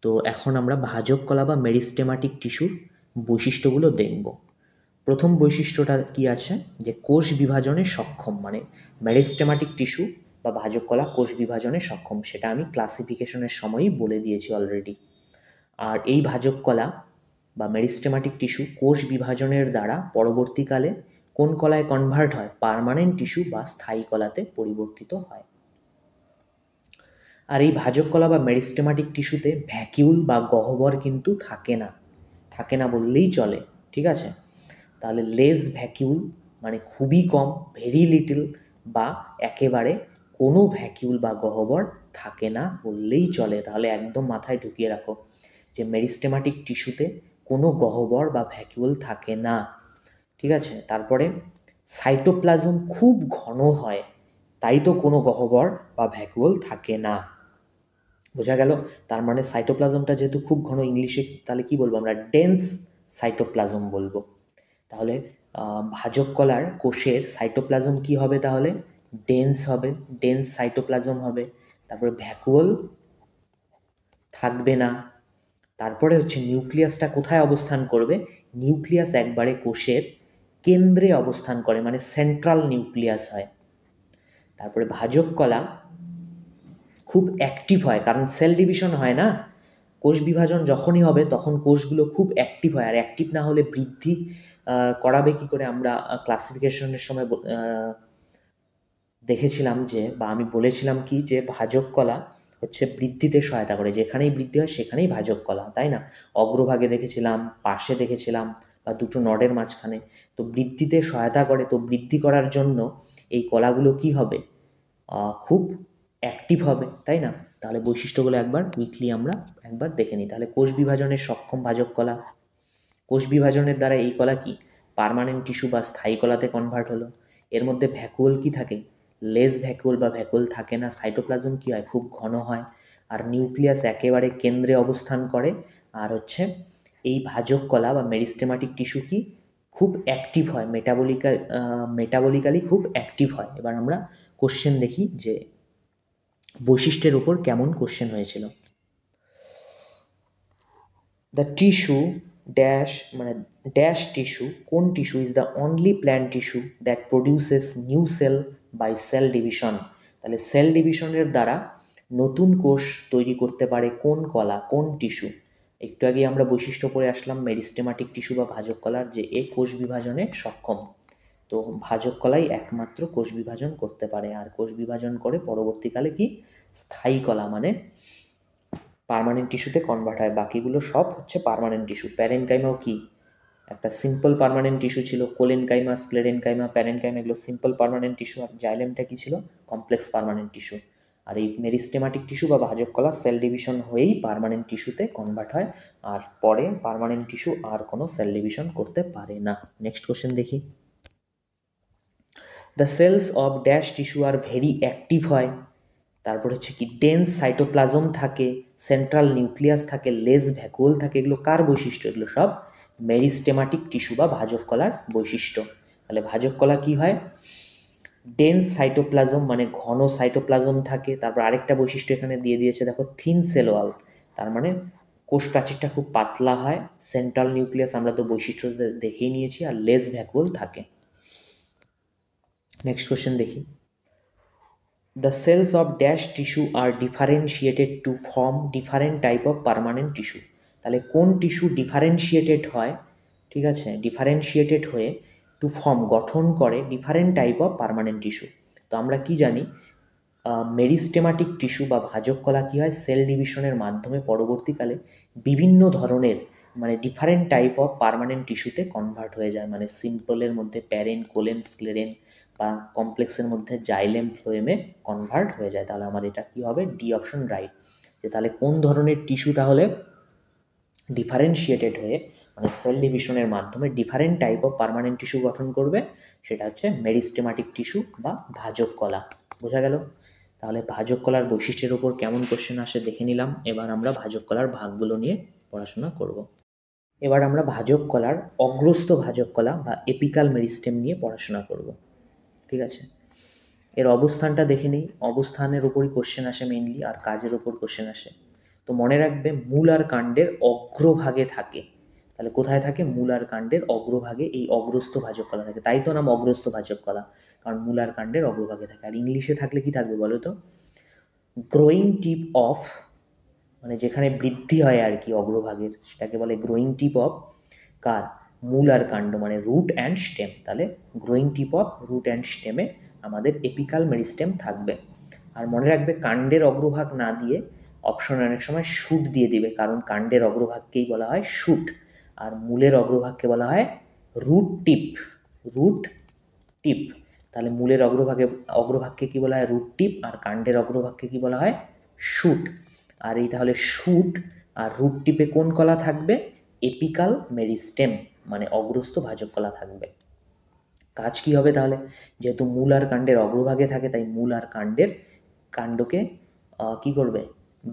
তো এখন আমরা ভাজক কলা বা মেরিস্টেমাটিক টিস্যুর বৈশিষ্ট্যগুলো দেখব। প্রথম বৈশিষ্ট্যটা কি আছে, যে কোষ বিভাজনে সক্ষম, মানে মেরিস্টেমাটিক টিস্যু বা ভাজক কলা কোষ বিভাজনে সক্ষম, সেটা আমি ক্লাসিফিকেশনের সময়ই বলে দিয়েছি অলরেডি। আর এই ভাজক কলা বা মেরিস্টেমাটিক টিস্যু কোষ বিভাজনের দ্বারা পরবর্তীকালে কোন কলায় কনভার্ট হয়, পার্মানেন্ট টিস্যু বা স্থায়ী কলাতে পরিবর্তিত হয়। আর এই ভাজক কলা বা মেরিস্টেমাটিক টিস্যুতে ভ্যাকিউল বা গহ্বর কিন্তু থাকে না বললেই চলে, ঠিক আছে। তাহলে লেস ভ্যাকিউল মানে খুবই কম, ভেরি লিটল, বা একেবারে কোনো ভ্যাকিউল বা গহ্বর থাকে না বললেই চলে। তাহলে একদম মাথায় ঢুকিয়ে রাখো যে মেরিস্টেমাটিক টিস্যুতে কোনো গহ্বর বা ভ্যাকিউল থাকে না, ঠিক আছে। তারপরে সাইটোপ্লাজম খুব ঘন হয়, তাই তো কোনো গহ্বর বা ভ্যাকুয়াল থাকে না। বোঝা গেল? তার মানে সাইটোপ্লাজমটা যেহেতু খুব ঘন, ইংলিশে তাহলে কি বলবো আমরা, ডেন্স সাইটোপ্লাজম বলবো। তাহলে ভাজক কলার কোষের সাইটোপ্লাজম কি হবে, তাহলে ডেন্স হবে, ডেন্স সাইটোপ্লাজম হবে। তারপরে ভ্যাকুয়াল থাকবে না। তারপরে হচ্ছে নিউক্লিয়াসটা কোথায় অবস্থান করবে, নিউক্লিয়াস একবারে কোষের কেন্দ্রে অবস্থান করে, মানে সেন্ট্রাল নিউক্লিয়াস হয়। তারপরে ভাজক কলা খুব অ্যাক্টিভ হয়, কারণ সেল ডিভিশন হয় না, কোষ বিভাজন যখনই হবে তখন কোষগুলো খুব অ্যাক্টিভ হয়। আর অ্যাক্টিভ না হলে বৃদ্ধি করাবে কি করে, আমরা ক্লাসিফিকেশনের সময় দেখেছিলাম যে, বা আমি বলেছিলাম কি, যে ভাজক কলা হচ্ছে বৃদ্ধিতে সহায়তা করে, যেখানেই বৃদ্ধি হয় সেখানেই ভাজক কলা, তাই না? অগ্রভাগে দেখেছিলাম, পাশে দেখেছিলাম, বা দুটো নডের মাঝখানে। তো বৃদ্ধিতে সহায়তা করে, তো বৃদ্ধি করার জন্য এই কলাগুলো কি হবে, খুব অ্যাক্টিভ হবে, তাই না? তাহলে বৈশিষ্ট্যগুলো একবার কুইকলি আমরা একবার দেখে নিই। তাহলে কোষ বিভাজনের সক্ষম ভাজক কলা, কোষ বিভাজনের দ্বারা এই কলা কি পার্মানেন্ট টিস্যু বা স্থায়ী কলাতে কনভার্ট হলো। এর মধ্যে ভ্যাকুয়াল কি থাকে, লেস ভ্যাকুয়াল বা ভ্যাকুয়াল থাকে না। সাইটোপ্লাজম কি হয়, খুব ঘন হয়। আর নিউক্লিয়াস একেবারে কেন্দ্রে অবস্থান করে। আর হচ্ছে এই ভাজক কলা বা মেরিস্টেমাটিক টিস্যু কি খুব অ্যাক্টিভ হয়, মেটাবলিক্যালি খুব অ্যাক্টিভ হয়। এবার আমরা কোশ্চেন দেখি যে বৈশিষ্ট্যের উপর কেমন কোশ্চেন হয়েছিল। দ্য টিস্যু ড্যাশ, মানে ড্যাশ টিস্যু, কোন tissue is the only plant tissue that produces new cell by cell division. তাহলে সেল ডিভিশনের দ্বারা নতুন কোষ তৈরি করতে পারে কোন কলা, কোন টিস্যু। একটু আগে আমরা বৈশিষ্ট্য পড়ে আসলাম মেরিস্টেমাটিক টিস্যু বা ভাজক কলার, যে এ কোষ বিভাজনে সক্ষম। তো ভাজক কলাই একমাত্র কোষ বিভাজন করতে পারে, আর কোষ বিভাজন করে পরবর্তীকালে কি স্থায়ী কলা মানে পার্মানেন্ট টিস্যুতে কনভার্ট হয়। বাকিগুলো সব হচ্ছে পার্মানেন্ট টিস্যু। প্যারেনকাইমাও কি একটা সিম্পল পার্মানেন্ট টিস্যু ছিল, কোলেনকাইমা, স্ক্লেরেনকাইমা, প্যারেনকাইমা এগুলো সিম্পল পার্মানেন্ট টিস্যু, আর জাইলেমটা কি ছিল, কমপ্লেক্স পার্মানেন্ট টিস্যু। আর এই মেরিস্টেমাটিক টিস্যু বা ভাজক কলা সেল ডিভিশন হয়েই পার্মানেন্ট টিস্যুতে কনভার্ট হয়, আর পরে পার্মানেন্ট টিস্যু আর কোনো সেল ডিভিশন করতে পারে না। নেক্সট কোশ্চেন দেখি। The cells of dash tissue are very active হয়। তারপর হচ্ছে কি ডেন্স সাইটোপ্লাজম থাকে, সেন্ট্রাল নিউক্লিয়াস থাকে, লেস ভ্যাকুয়াল থাকে। এগুলো কার বৈশিষ্ট্য, এগুলো সব মেরিস্টেমাটিক টিস্যু বা ভাজক কলার বৈশিষ্ট্য। তাহলে ভাজক কলা কি হয়, ডেন্স সাইটোপ্লাজম মানে ঘন সাইটোপ্লাজম থাকে। তারপর আরেকটা বৈশিষ্ট্য এখানে দিয়ে দিয়েছে দেখো, থিন সেল ওয়াল, তার মানে কোষ প্রাচীরটা খুব পাতলা হয়। সেন্ট্রাল নিউক্লিয়াস আমরা তো বৈশিষ্ট্য দেখেই নিয়েছি, আর লেস ভ্যাকুয়াল থাকে। নেক্সট কোশ্চেন দেখি। The cells of dash tissue are differentiated to form different type of permanent tissue. তাহলে কোন টিস্যু ডিফারেন্সিয়েটেড হয়, ঠিক আছে, ডিফারেন্সিয়েটেড হয়ে টু ফর্ম গঠন করে different type of permanent tissue. তো আমরা কি জানি, মেরিস্টেমাটিক টিস্যু বা ভাজক কলা কী হয়, সেল ডিভিশনের মাধ্যমে পরবর্তীকালে বিভিন্ন ধরনের মানে ডিফারেন্ট টাইপ অফ পার্মানেন্ট টিস্যুতে কনভার্ট হয়ে যায়। মানে সিম্পলের মধ্যে প্যারেন, কোলেন, স্ক্লেরেন, বা কমপ্লেক্সের মধ্যে জাইলেম, ফ্লোয়েমে কনভার্ট হয়ে যায়। তাহলে আমার এটা কি হবে, ডি অপশন রাইট। যে তাহলে কোন ধরনের টিস্যু তাহলে ডিফারেন্সিয়েটেড হয়ে মানে সেল ডিভিশনের মাধ্যমে different type of permanent tissue গঠন করবে, সেটা হচ্ছে মেরিস্টেমাটিক টিস্যু বা ভাজক কলা। বোঝা গেল? তাহলে ভাজক কলার বৈশিষ্ট্যের উপর কেমন কোশ্চেন আসে দেখে নিলাম। এবার আমরা ভাজক কলার ভাগগুলো নিয়ে পড়াশোনা করব। এবার আমরা ভাজক কলার অগ্রস্থ ভাজক কলা বা এপিকাল মেরিস্টেম নিয়ে পড়াশোনা করব, ঠিক আছে। এর অবস্থানটা দেখে নিই। অবস্থানের ওপরই কোশ্চেন আসে মেইনলি, আর কাজের ওপর কোশ্চেন আসে। তো মনে রাখবে মূল আর কাণ্ডের অগ্রভাগে থাকে। তাহলে কোথায় থাকে? মূল আর কাণ্ডের অগ্রভাগে এই অগ্রস্থ ভাজক কলা থাকে, তাই তো নাম অগ্রস্থ ভাজক কলা, কারণ মূল আর কাণ্ডের অগ্রভাগে থাকে। আর ইংলিশে থাকলে কি থাকবে বলো তো? গ্রোয়িং টিপ অফ, মানে যেখানে বৃদ্ধি হয় আর কি অগ্রভাগের, সেটাকে বলে গ্রোয়িং টিপ অফ কার? মূল আর কাণ্ড, মানে রুট অ্যান্ড স্টেম। তাহলে growing tip of root and স্টেমে আমাদের এপিকাল মেরিস্টেম থাকবে। আর মনে রাখবে কাণ্ডের অগ্রভাগ না দিয়ে অপশন অনেক সময় শুট দিয়ে দিবে, কারণ কাণ্ডের অগ্রভাগকেই বলা হয় শুট, আর মূলের অগ্রভাগকে বলা হয় রুট টিপ। রুট টিপ। তাহলে মূলের অগ্রভাগকে কি বলা হয়? রুট টিপ। আর কাণ্ডের অগ্রভাগকে কি বলা হয়? শুট। আর এই তাহলে শুট আর রুট টিপে কোন কলা থাকবে? এপিকাল মেরিস্টেম, মানে অগ্রস্থ ভাজক কলা থাকবে। কাজ কি হবে তাহলে? যেহেতু মূল আর কাণ্ডের অগ্রভাগে থাকে, তাই মূল আর কাণ্ডকে কি করবে?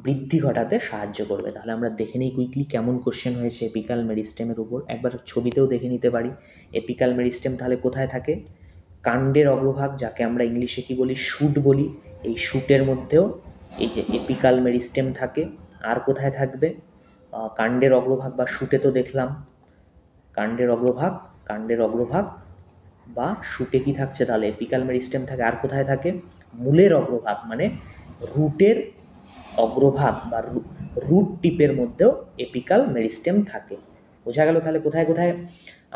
বৃদ্ধি ঘটাতে সাহায্য করবে। তাহলে আমরা দেখে নিই কুইকলি কেমন কোশ্চেন হয়েছে এপিকাল মেরিস্টেমের উপর। একবার ছবিতেও দেখে নিতে পারি। এপিকাল মেরিস্টেম তাহলে কোথায় থাকে? কাণ্ডের অগ্রভাগ, যাকে আমরা ইংলিশে কি বলি? শুট বলি। এই শুটের মধ্যেও এই যে এপিকাল মেরিস্টেম থাকে। আর কোথায় থাকবে? কাণ্ডের অগ্রভাগ বা শুটে তো দেখলাম কাণ্ডের অগ্রভাগ বা শুটে কি থাকছে? তাহলে এপিকাল মেরিস্টেম থাকে। আর কোথায় থাকে? মূলের অগ্রভাগ, মানে রুটের অগ্রভাগ বা রুট টিপের মধ্যেও এপিকাল মেরিস্টেম থাকে। বোঝা গেল তাহলে কোথায় কোথায়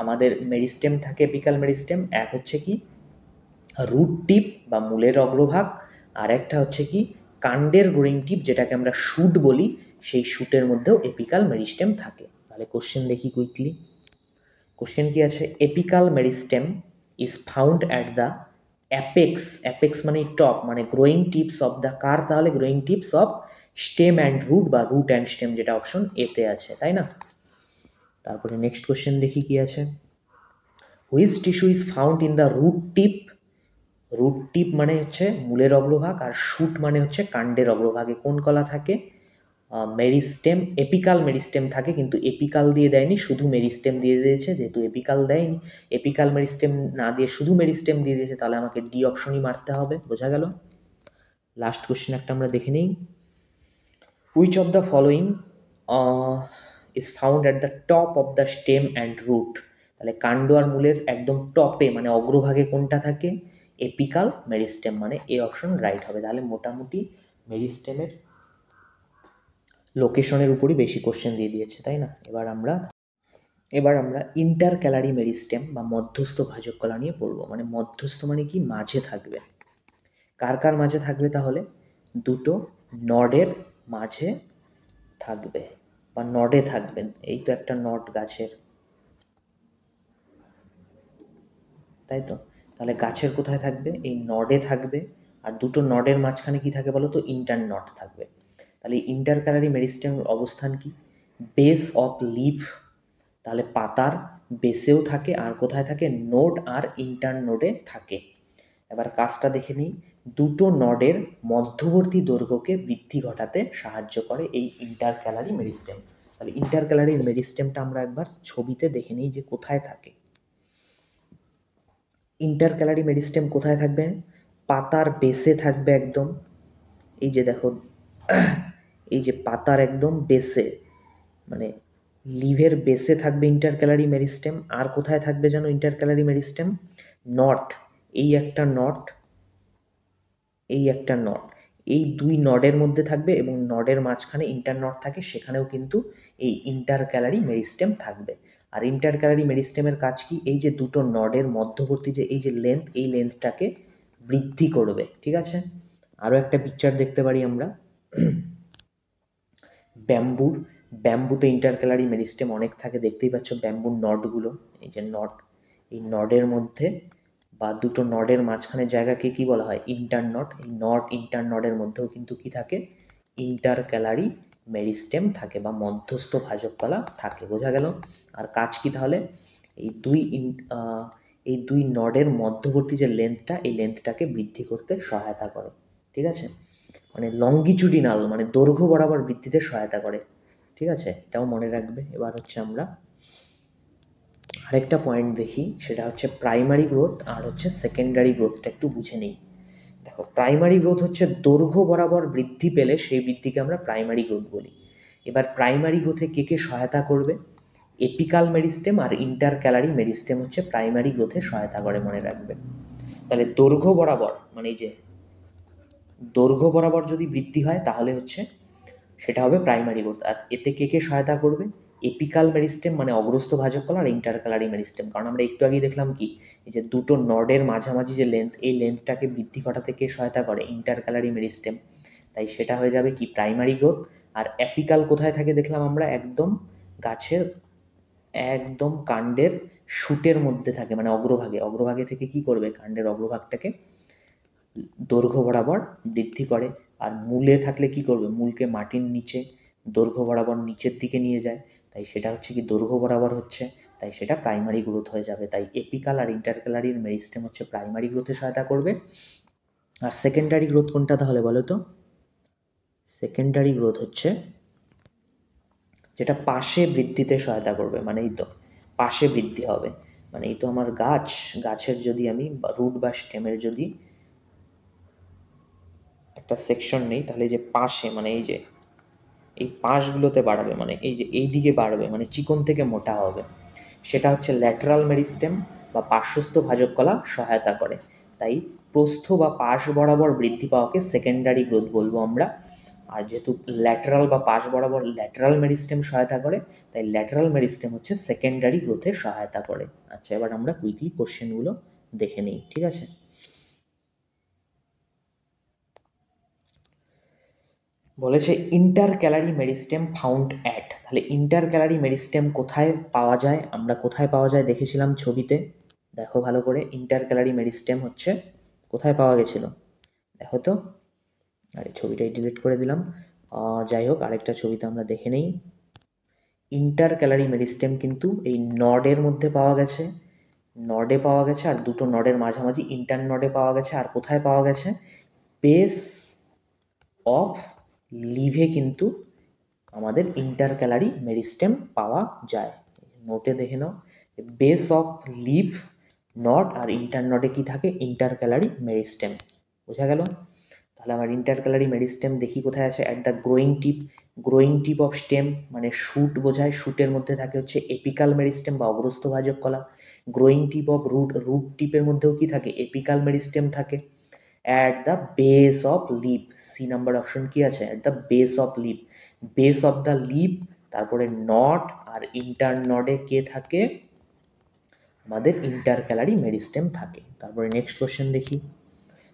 আমাদের মেরিস্টেম থাকে? এপিকাল মেরিস্টেম এক হচ্ছে কি রুট টিপ বা মূলের অগ্রভাগ, আর একটা হচ্ছে কি কাণ্ডের গ্রোয়িং টিপ, যেটাকে আমরা শুট বলি, সেই শুটের মধ্যেও এপিকাল মেরিস্টেম থাকে। তাহলে কোশ্চেন দেখি কুইকলি। কোশ্চেন কি আছে? Apical meristem is found at the apex. Apex মানে টপ, মানে গ্রোয়িং টিপস অফ দ্য কার? তাহলে growing tips of stem and root বা রুট অ্যান্ড স্টেম, যেটা অপশন এতে আছে, তাই না? তারপরে নেক্সট কোশ্চেন দেখি কি আছে। Which tissue is found in the root tip? Root tip মানে হচ্ছে মূলের অগ্রভাগ, আর শুট মানে হচ্ছে কাণ্ডের অগ্রভাগে কোন কলা থাকে? মেরিস্টেম। এপিকাল মেরিস্টেম থাকে, কিন্তু এপিকাল দিয়ে দেয়নি, শুধু মেরিস্টেম দিয়ে দিয়েছে। যেহেতু এপিকাল দেয়নি, এপিকাল মেরিস্টেম না দিয়ে শুধু মেরিস্টেম দিয়ে দিয়েছে, তাহলে আমাকে ডি অপশনই মারতে হবে। বোঝা গেল? লাস্ট কোশ্চেন একটা আমরা দেখে নিই। Which of the following is found at the top of the stem and root? তাহলে কাণ্ড আর মূলের একদম টপে, মানে অগ্রভাগে কোনটা থাকে? এপিকাল মেরিস্টেম, মানে এ অপশন রাইট হবে। তাহলে মোটামুটি মেরিস্টেমের লোকেশনের উপরই বেশি কোশ্চেন দিয়ে দিয়েছে, তাই না? এবার আমরা ইন্টারক্যালারি মেরিস্টেম বা মধ্যস্থ ভাজক কলা নিয়ে পড়বো। মানে মধ্যস্থ মানে কি? মাঝে থাকবে। কার কার মাঝে থাকবে তাহলে? দুটো নডের মাঝে থাকবে বা নডে থাকবেন। এই তো একটা নড গাছের, তাই তো? তাহলে গাছের কোথায় থাকবে? এই নডে থাকবে। আর দুটো নডের মাঝখানে কি থাকে বলো তো? ইন্টার নড থাকবে। তাহলে ইন্টারক্যালারি মেরিস্টেমের অবস্থান কি? Base of leaf. তাহলে পাতার বেসেও থাকে। আর কোথায় থাকে? নোড আর ইন্টার নোডে থাকে। এবার কাজটা দেখে নিই। দুটো নডের মধ্যবর্তী দৈর্ঘ্যকে বৃদ্ধি ঘটাতে সাহায্য করে এই ইন্টারক্যালারি মেরিস্টেম। তাহলে ইন্টারক্যালারি মেরিস্টেমটা আমরা একবার ছবিতে দেখে নিই যে কোথায় থাকে। ইন্টারক্যালারি মেরিস্টেম কোথায় থাকবে? পাতার বেসে থাকবে একদম। এই যে দেখো, এই যে পাতার একদম বেসে, মানে লিভের বেসে থাকবে ইন্টারক্যালারি মেরিস্টেম। আর কোথায় থাকবে যেন ইন্টারক্যালারি মেরিস্টেম? নট, এই একটা নট, এই একটা নট, এই দুই নডের মধ্যে থাকবে, এবং নডের মাঝখানে ইন্টার নট থাকে, সেখানেও কিন্তু এই ইন্টারক্যালারি মেরিস্টেম থাকবে। আর ইন্টারক্যালারি মেরিস্টেমের কাজ কি? এই যে দুটো নডের মধ্যবর্তী যে এই যে লেন্থ, এই লেন্থটাকে বৃদ্ধি করবে। ঠিক আছে? আরও একটা পিকচার দেখতে পারি আমরা ব্যাম্বুতে ইন্টারক্যালারি মেরিস্টেম অনেক থাকে, দেখতেই পাচ্ছ ব্যাম্বুর নটগুলো। এই যে নট, এই নডের মধ্যে বা দুটো নডের মাঝখানে জায়গাকে কি বলা হয়? Inter not. এই নট ইন্টার নডের মধ্যেও কিন্তু কি থাকে? ইন্টারক্যালারি মেরিস্টেম থাকে বা মধ্যস্থ ভাজক কলা থাকে। বোঝা গেল? আর কাজ কি তাহলে? এই দুই নডের মধ্যবর্তী যে লেন্থটা, এই লেন্থটাকে বৃদ্ধি করতে সহায়তা করে। ঠিক আছে? মানে লঙ্গিচুডিনাল, মানে দৈর্ঘ্য বরাবর বৃদ্ধিতে সহায়তা করে। ঠিক আছে? এটাও মনে রাখবে। এবার হচ্ছে আমরা আরেকটা পয়েন্ট দেখি, সেটা হচ্ছে প্রাইমারি গ্রোথ আর হচ্ছে সেকেন্ডারি গ্রোথটা একটু বুঝে নিই। দেখো, প্রাইমারি গ্রোথ হচ্ছে দৈর্ঘ্য বরাবর বৃদ্ধি পেলে সেই বৃদ্ধিকে আমরা প্রাইমারি গ্রোথ বলি। এবার প্রাইমারি গ্রোথে কে কে সহায়তা করবে? এপিকাল মেরিস্টেম আর ইন্টারক্যালারি মেরিস্টেম হচ্ছে প্রাইমারি গ্রোথে সহায়তা করে, মনে রাখবে। তাহলে দৈর্ঘ্য বরাবর মানে এই যে দৈর্ঘ্য বরাবর যদি বৃদ্ধি হয় তাহলে হচ্ছে সেটা হবে প্রাইমারি গ্রোথ। আর এতে কে কে সহায়তা করবে? এপিকাল মেরিস্টেম মানে অগ্রস্থ ভাজক কলা আর ইন্টারক্যালারি মেরিস্টেম। কারণ আমরা একটু আগেই দেখলাম কি, এই যে দুটো নডের মাঝামাঝি যে লেন্থ, এই লেন্থটাকে বৃদ্ধি ঘটাতে কে সহায়তা করে? ইন্টারক্যালারি মেরিস্টেম। তাই সেটা হয়ে যাবে কি প্রাইমারি গ্রোথ। আর অ্যাপিকাল কোথায় থাকে দেখলাম আমরা? একদম গাছের একদম কাণ্ডের শুটের মধ্যে থাকে, মানে অগ্রভাগে। অগ্রভাগে থেকে কি করবে? কাণ্ডের অগ্রভাগটাকে দৈর্ঘ্য বরাবর বৃদ্ধি করে। আর মূলে থাকলে কি করবে? মূলকে মাটির নিচে দৈর্ঘ্য বরাবর নিচের দিকে নিয়ে যায়। তাই সেটা হচ্ছে কি দৈর্ঘ্য বরাবর হচ্ছে, তাই সেটা প্রাইমারি গ্রোথ হয়ে যাবে। তাই এপিকাল আর ইন্টারক্যালারির মেরিস্টেম হচ্ছে প্রাইমারি গ্রোথে সহায়তা করবে। আর সেকেন্ডারি গ্রোথ কোনটা তাহলে বলো তো? সেকেন্ডারি গ্রোথ হচ্ছে যেটা পাশে বৃদ্ধিতে সহায়তা করবে, মানে এই তো পাশে বৃদ্ধি হবে। মানে এই তো আমার গাছের যদি আমি রুট বা স্টেমের যদি একটা সেকশন নেই, তাহলে এই যে পাশে মানে এই পাশগুলোতে বাড়বে, মানে এই যে এই দিকে বাড়বে, মানে চিকন থেকে মোটা হবে, সেটা হচ্ছে ল্যাটারাল মেরিস্টেম বা পার্শ্বস্থ ভাজক কলা সহায়তা করে। তাই প্রস্থ বা পাশ বরাবর বৃদ্ধি পাওয়াকে সেকেন্ডারি গ্রোথ বলবো আমরা। আর যেহেতু ল্যাটারাল বা পাশ বরাবর ল্যাটারাল মেরিস্টেম সহায়তা করে, তাই ল্যাটারাল মেরিস্টেম হচ্ছে সেকেন্ডারি গ্রোথে সহায়তা করে। আচ্ছা, এবার আমরা কুইকলি কোশ্চেনগুলো দেখে নিই, ঠিক আছে? বলেছে ইন্টারক্যালারি মেরিস্টেম ফাউন্ড অ্যাট। তাহলে ইন্টারক্যালারি মেরিস্টেম কোথায় পাওয়া যায়? আমরা কোথায় পাওয়া যায় দেখেছিলাম ছবিতে, দেখো ভালো করে। ইন্টারক্যালারি মেরিস্টেম হচ্ছে কোথায় পাওয়া গেছিল দেখো তো। আরে ছবিটাই ডিলিট করে দিলাম। যাই হোক, আরেকটা ছবিতে আমরা দেখে নেই। ইন্টারক্যালারি মেরিস্টেম কিন্তু এই নডের মধ্যে পাওয়া গেছে, নডে পাওয়া গেছে, আর দুটো নডের মাঝামাঝি ইন্টার নডে পাওয়া গেছে। আর কোথায় পাওয়া গেছে? বেস অফ লিভে কিন্তু আমাদের ইন্টারক্যালারি মেরিস্টেম পাওয়া যায়। নোটে দেখে নাও, বেস অফ লিভ নট আর ইন্টার নটে কি থাকে? Intercalary meristem. বোঝা গেল? তাহলে আমার ইন্টারক্যালারি মেরিস্টেম দেখি কোথায় আছে। At the growing tip. Growing tip of stem মানে শুট বোঝায়, শুটের মধ্যে থাকে হচ্ছে এপিকাল মেরিস্টেম বা অগ্রস্থ ভাজক কলা। Growing tip of root, root টিপের মধ্যেও কি থাকে? এপিকাল মেরিস্টেম থাকে। At the base of leaf, C number option কি আছে? At the base of leaf, base of the leaf. তারপরে নট আর ইন্টার নডে কে থাকে? আমাদের ইন্টারক্যালারি মেরিস্টেম থাকে। তারপরে নেক্সট কোশ্চেন দেখি।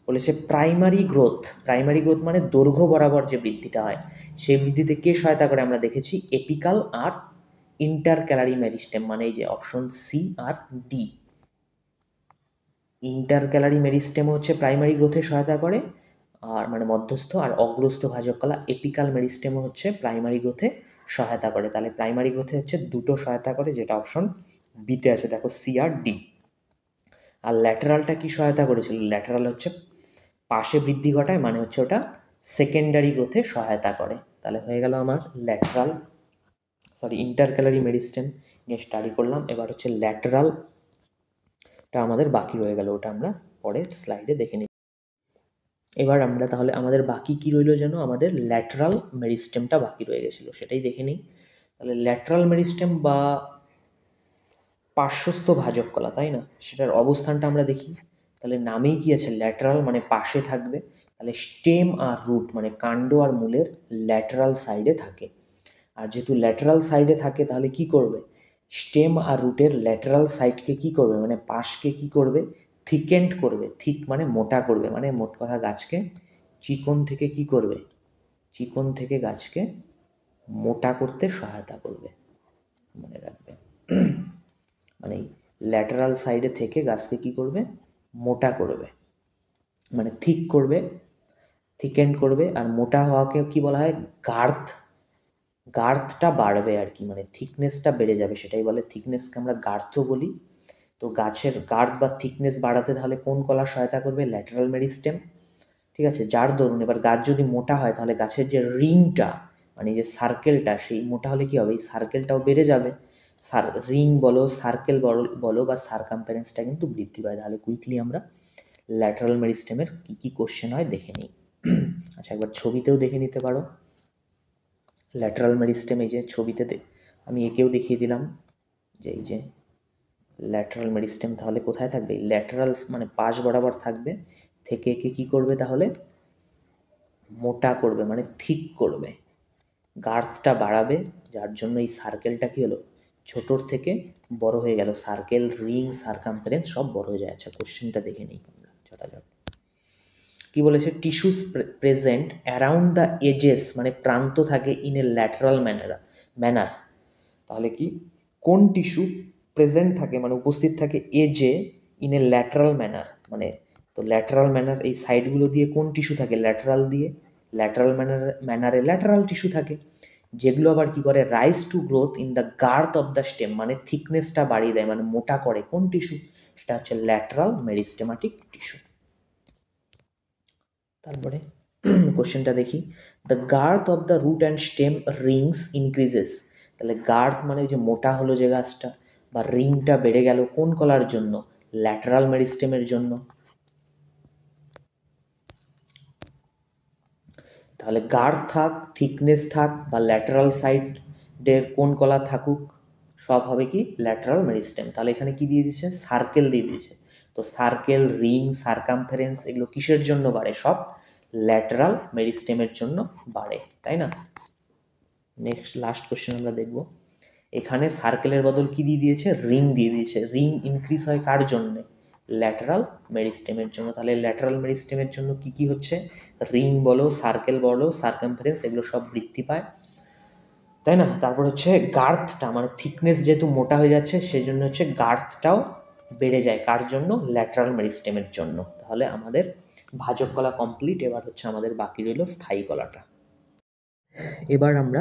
বলেছে প্রাইমারি গ্রোথ। প্রাইমারি গ্রোথ মানে দৈর্ঘ্য বরাবর যে বৃদ্ধিটা হয়, সেই বৃদ্ধিতে কে সহায়তা করে? আমরা দেখেছি এপিকাল আর ইন্টারক্যালারি মেরিস্টেম, মানে এই যে অপশন সি আর ডি। ইন্টারক্যালারি মেরিস্টেম হচ্ছে প্রাইমারি গ্রোথে সহায়তা করে, আর মানে মধ্যস্থ। আর অগ্রস্থ ভাজক কলা এপিকাল মেরিস্টেমও হচ্ছে প্রাইমারি গ্রোথে সহায়তা করে। তাহলে প্রাইমারি গ্রোথে হচ্ছে দুটো সহায়তা করে, যেটা অপশন বিতে আছে, দেখো সি আর ডি। আর ল্যাটারালটা কি সহায়তা করেছিল? ল্যাটারাল হচ্ছে পাশে বৃদ্ধি ঘটায়, মানে হচ্ছে ওটা সেকেন্ডারি গ্রোথে সহায়তা করে। তাহলে হয়ে গেল আমার ল্যাটারাল, সরি ইন্টারক্যালারি মেরিস্টেম নিয়ে স্টাডি করলাম। এবার হচ্ছে ল্যাটারালটা আমাদের বাকি রয়ে গেল, ওটা আমরা পরের স্লাইডে দেখে নিই। এবার আমরা তাহলে আমাদের বাকি কি রইল যেন? আমাদের ল্যাটারাল মেরিস্টেমটা বাকি রয়ে গেছিলো, সেটাই দেখে নিই। তাহলে ল্যাটারাল মেরিস্টেম বা পার্শ্বস্থ ভাজক কলা, তাই না? সেটার অবস্থানটা আমরা দেখি। তাহলে নামেই কি আছে? ল্যাটারাল মানে পাশে থাকবে। তাহলে স্টেম আর রুট মানে কাণ্ড আর মূলের ল্যাটারাল সাইডে থাকে। আর যেহেতু ল্যাটারাল সাইডে থাকে, তাহলে কি করবে? স্টেম আর রুটের ল্যাটারাল সাইডকে কি করবে? মানে পাশকে কি করবে? থিকেন্ড করবে। থিক মানে মোটা করবে, মানে মোট কথা গাছকে চিকন থেকে কি করবে? চিকন থেকে গাছকে মোটা করতে সহায়তা করবে, মনে রাখবে। মানে ল্যাটারাল সাইডে থেকে গাছকে কি করবে? মোটা করবে, মানে থিক করবে, থিকেন্ড করবে। আর মোটা হওয়াকে কি বলা হয়? গার্থ। গার্থটা বাড়বে আর কি, মানে থিকনেসটা বেড়ে যাবে, সেটাই বলে। থিকনেসকে আমরা গার্থও বলি। তো গাছের গার্থ বা থিকনেস বাড়াতে তাহলে কোন কলা সহায়তা করবে? Lateral meristem. ঠিক আছে, যার দরুন এবার গাছ যদি মোটা হয়, তাহলে গাছের যে রিংটা মানে যে সার্কেলটা, সেই মোটা হলে কি হবে? এই সার্কেলটাও বেড়ে যাবে। রিং বলো, সার্কেল বলো বা সারকামফারেন্সটা কিন্তু বৃদ্ধি পায়। তাহলে কুইকলি আমরা ল্যাটারাল মেরিস্টেমের কী কী কোশ্চেন হয় দেখে নিই। আচ্ছা, একবার ছবিতেও দেখে নিতে পারো ল্যাটারাল মেরিস্টেম। এই যে ছবিতে আমি একেও দেখিয়ে দিলাম যে এই যে ল্যাটারাল মেরিস্টেম তাহলে কোথায় থাকবে, ল্যাটারাল মানে পাশ বরাবর থাকবে, থেকে একে কী করবে তাহলে মোটা করবে মানে থিক করবে, গার্থটা বাড়াবে, যার জন্য এই সার্কেলটা কী হলো ছোটোর থেকে বড় হয়ে গেল, সার্কেল রিং সার্কামফারেন্স সব বড় হয়ে যায়। আচ্ছা, কোশ্চেনটা দেখে নিই আমরা চটাচট। কি বলেছে, tissues present around the edges মানে প্রান্ত থাকে ইন এ ল্যাটারাল ম্যানার। তাহলে কি কোন টিস্যু প্রেজেন্ট থাকে মানে উপস্থিত থাকে এজে ইন এ ল্যাটারাল ম্যানার, মানে তো ল্যাটারাল ম্যানার এই সাইডগুলো দিয়ে কোন টিস্যু থাকে ল্যাটারাল দিয়ে, ল্যাটারাল ম্যানারে ল্যাটারাল টিস্যু থাকে, যেগুলো আবার কি করে rise to growth in the girth of the stem মানে থিকনেসটা বাড়িয়ে দেয় মানে মোটা করে কোন টিস্যু, সেটা হচ্ছে ল্যাটারাল মেরিস্টেমাটিক টিস্যু। তারপরে কোশ্চেনটা দেখি, the girth of the root and stem rings increases. তাহলে গার্থ মানে যে মোটা হলো যে গাছটা বা রিংটা বেড়ে গেল কোন কলার জন্য, ল্যাটারাল মেরিস্টেমের জন্য। তাহলে গার্থ থাক, থিকনেস থাক বা ল্যাটারাল সাইডের কোন কলা থাকুক, সব হবে কি ল্যাটারাল মেরিস্টেম। তাহলে এখানে কি দিয়ে দিচ্ছে, সার্কেল দিয়ে দিয়েছে। তো সার্কেল রিং সার্কামফারেন্স এগুলো কিসের জন্য বাড়ে, সব ল্যাটারাল মেরিস্টেমের জন্য বাড়ে, তাই না। নেক্সট লাস্ট কোশ্চেন আমরা দেখব। এখানে সার্কেলের বদল কি দিয়ে দিয়েছে, রিং দিয়ে দিয়েছে। রিং ইনক্রিজ হয় কার জন্যে, ল্যাটারাল মেরিস্টেমের জন্য। তাহলে ল্যাটারাল মেরিস্টেমের জন্য কি কি হচ্ছে, রিং বলো সার্কেল বলো সার্কামফারেন্স এগুলো সব বৃদ্ধি পায়, তাই না। তারপর হচ্ছে গার্থটা মানে থিকনেস যেহেতু মোটা হয়ে যাচ্ছে সেই জন্য হচ্ছে গার্থটাও বেড়ে যায়, কার জন্য, ল্যাটারাল মেরিস্টেমের জন্য। তাহলে আমাদের ভাজক কলা কমপ্লিট। এবার হচ্ছে আমাদের বাকি রইল স্থায়ী কলাটা। এবার আমরা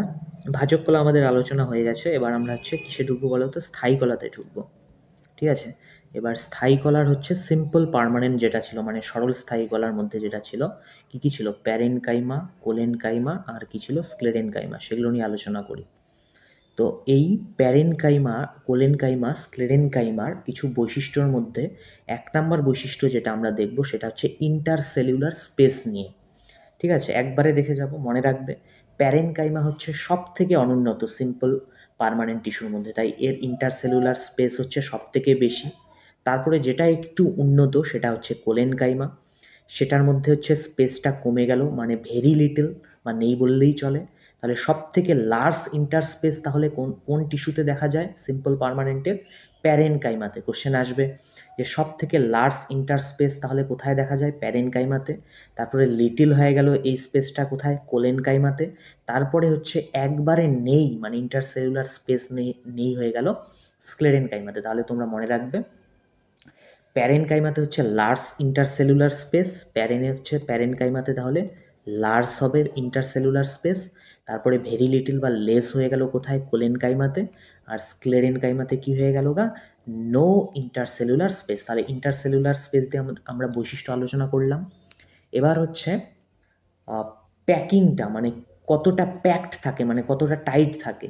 ভাজক কলা আমাদের আলোচনা হয়ে গেছে, এবার আমরা হচ্ছে কিসে ঢুকবো বলো তো, স্থায়ী কলাতে ঢুকবো, ঠিক আছে। এবার স্থায়ী কলার হচ্ছে সিম্পল পার্মানেন্ট যেটা ছিল মানে সরল স্থায়ী কলার মধ্যে যেটা ছিল কি কি ছিল, প্যারেনকাইমা, কোলেনকাইমা আর কি ছিল স্ক্লেরেনকাইমা, সেগুলো নিয়ে আলোচনা করি। তো এই প্যারেনকাইমা, কোলেনকাইমা, স্ক্লেরেনকাইমার কিছু বৈশিষ্ট্যর মধ্যে 1 নম্বর বৈশিষ্ট্য যেটা আমরা দেখব সেটা হচ্ছে ইন্টারসেলুলার স্পেস নিয়ে, ঠিক আছে। একবারে দেখে যাব, মনে রাখবে প্যারেনকাইমা হচ্ছে সব থেকে অনুন্নত সিম্পল পার্মানেন্ট টিস্যুর মধ্যে, তাই এর ইন্টারসেলুলার স্পেস হচ্ছে সব থেকে বেশি। তারপরে যেটা একটু উন্নত সেটা হচ্ছে কোলেনকাইমা, সেটার মধ্যে হচ্ছে স্পেসটা কমে গেল মানে ভেরি লিটল বা নেই বললেই চলে। তাহলে সব থেকে লার্জ ইন্টারস্পেস তাহলে কোন কোন টিস্যুতে দেখা যায় সিম্পল পার্মানেন্টের, প্যারেনকাইমাতে। কোশ্চেন আসবে যে সব থেকে লার্জ ইন্টারস্পেস তাহলে কোথায় দেখা যায়, প্যারেনকাইমাতে। তারপরে লিটিল হয়ে গেল এই স্পেসটা কোথায়, কোলেনকাইমাতে। তারপরে হচ্ছে একবারে নেই মানে ইন্টারসেলুলার স্পেস নেই হয়ে গেল স্ক্লেরেনকাইমাতে। তাহলে তোমরা মনে রাখবে প্যারেনকাইমাতে হচ্ছে লার্জ ইন্টারসেলুলার স্পেস, প্যারেনকাইমাতে তাহলে লার্জ হবে ইন্টারসেলুলার স্পেস। তারপরে ভেরি লিটিল বা লেস হয়ে গেল কোথায়, কোলেনকাইমাতে। আর স্ক্লেরেনকাইমাতে কি হয়ে গেল গা, নো ইন্টারসেলুলার স্পেস। তাহলে ইন্টারসেলুলার স্পেস দিয়ে আমরা বৈশিষ্ট্য আলোচনা করলাম। এবার হচ্ছে প্যাকিংটা মানে কতটা প্যাকড থাকে মানে কতটা টাইট থাকে।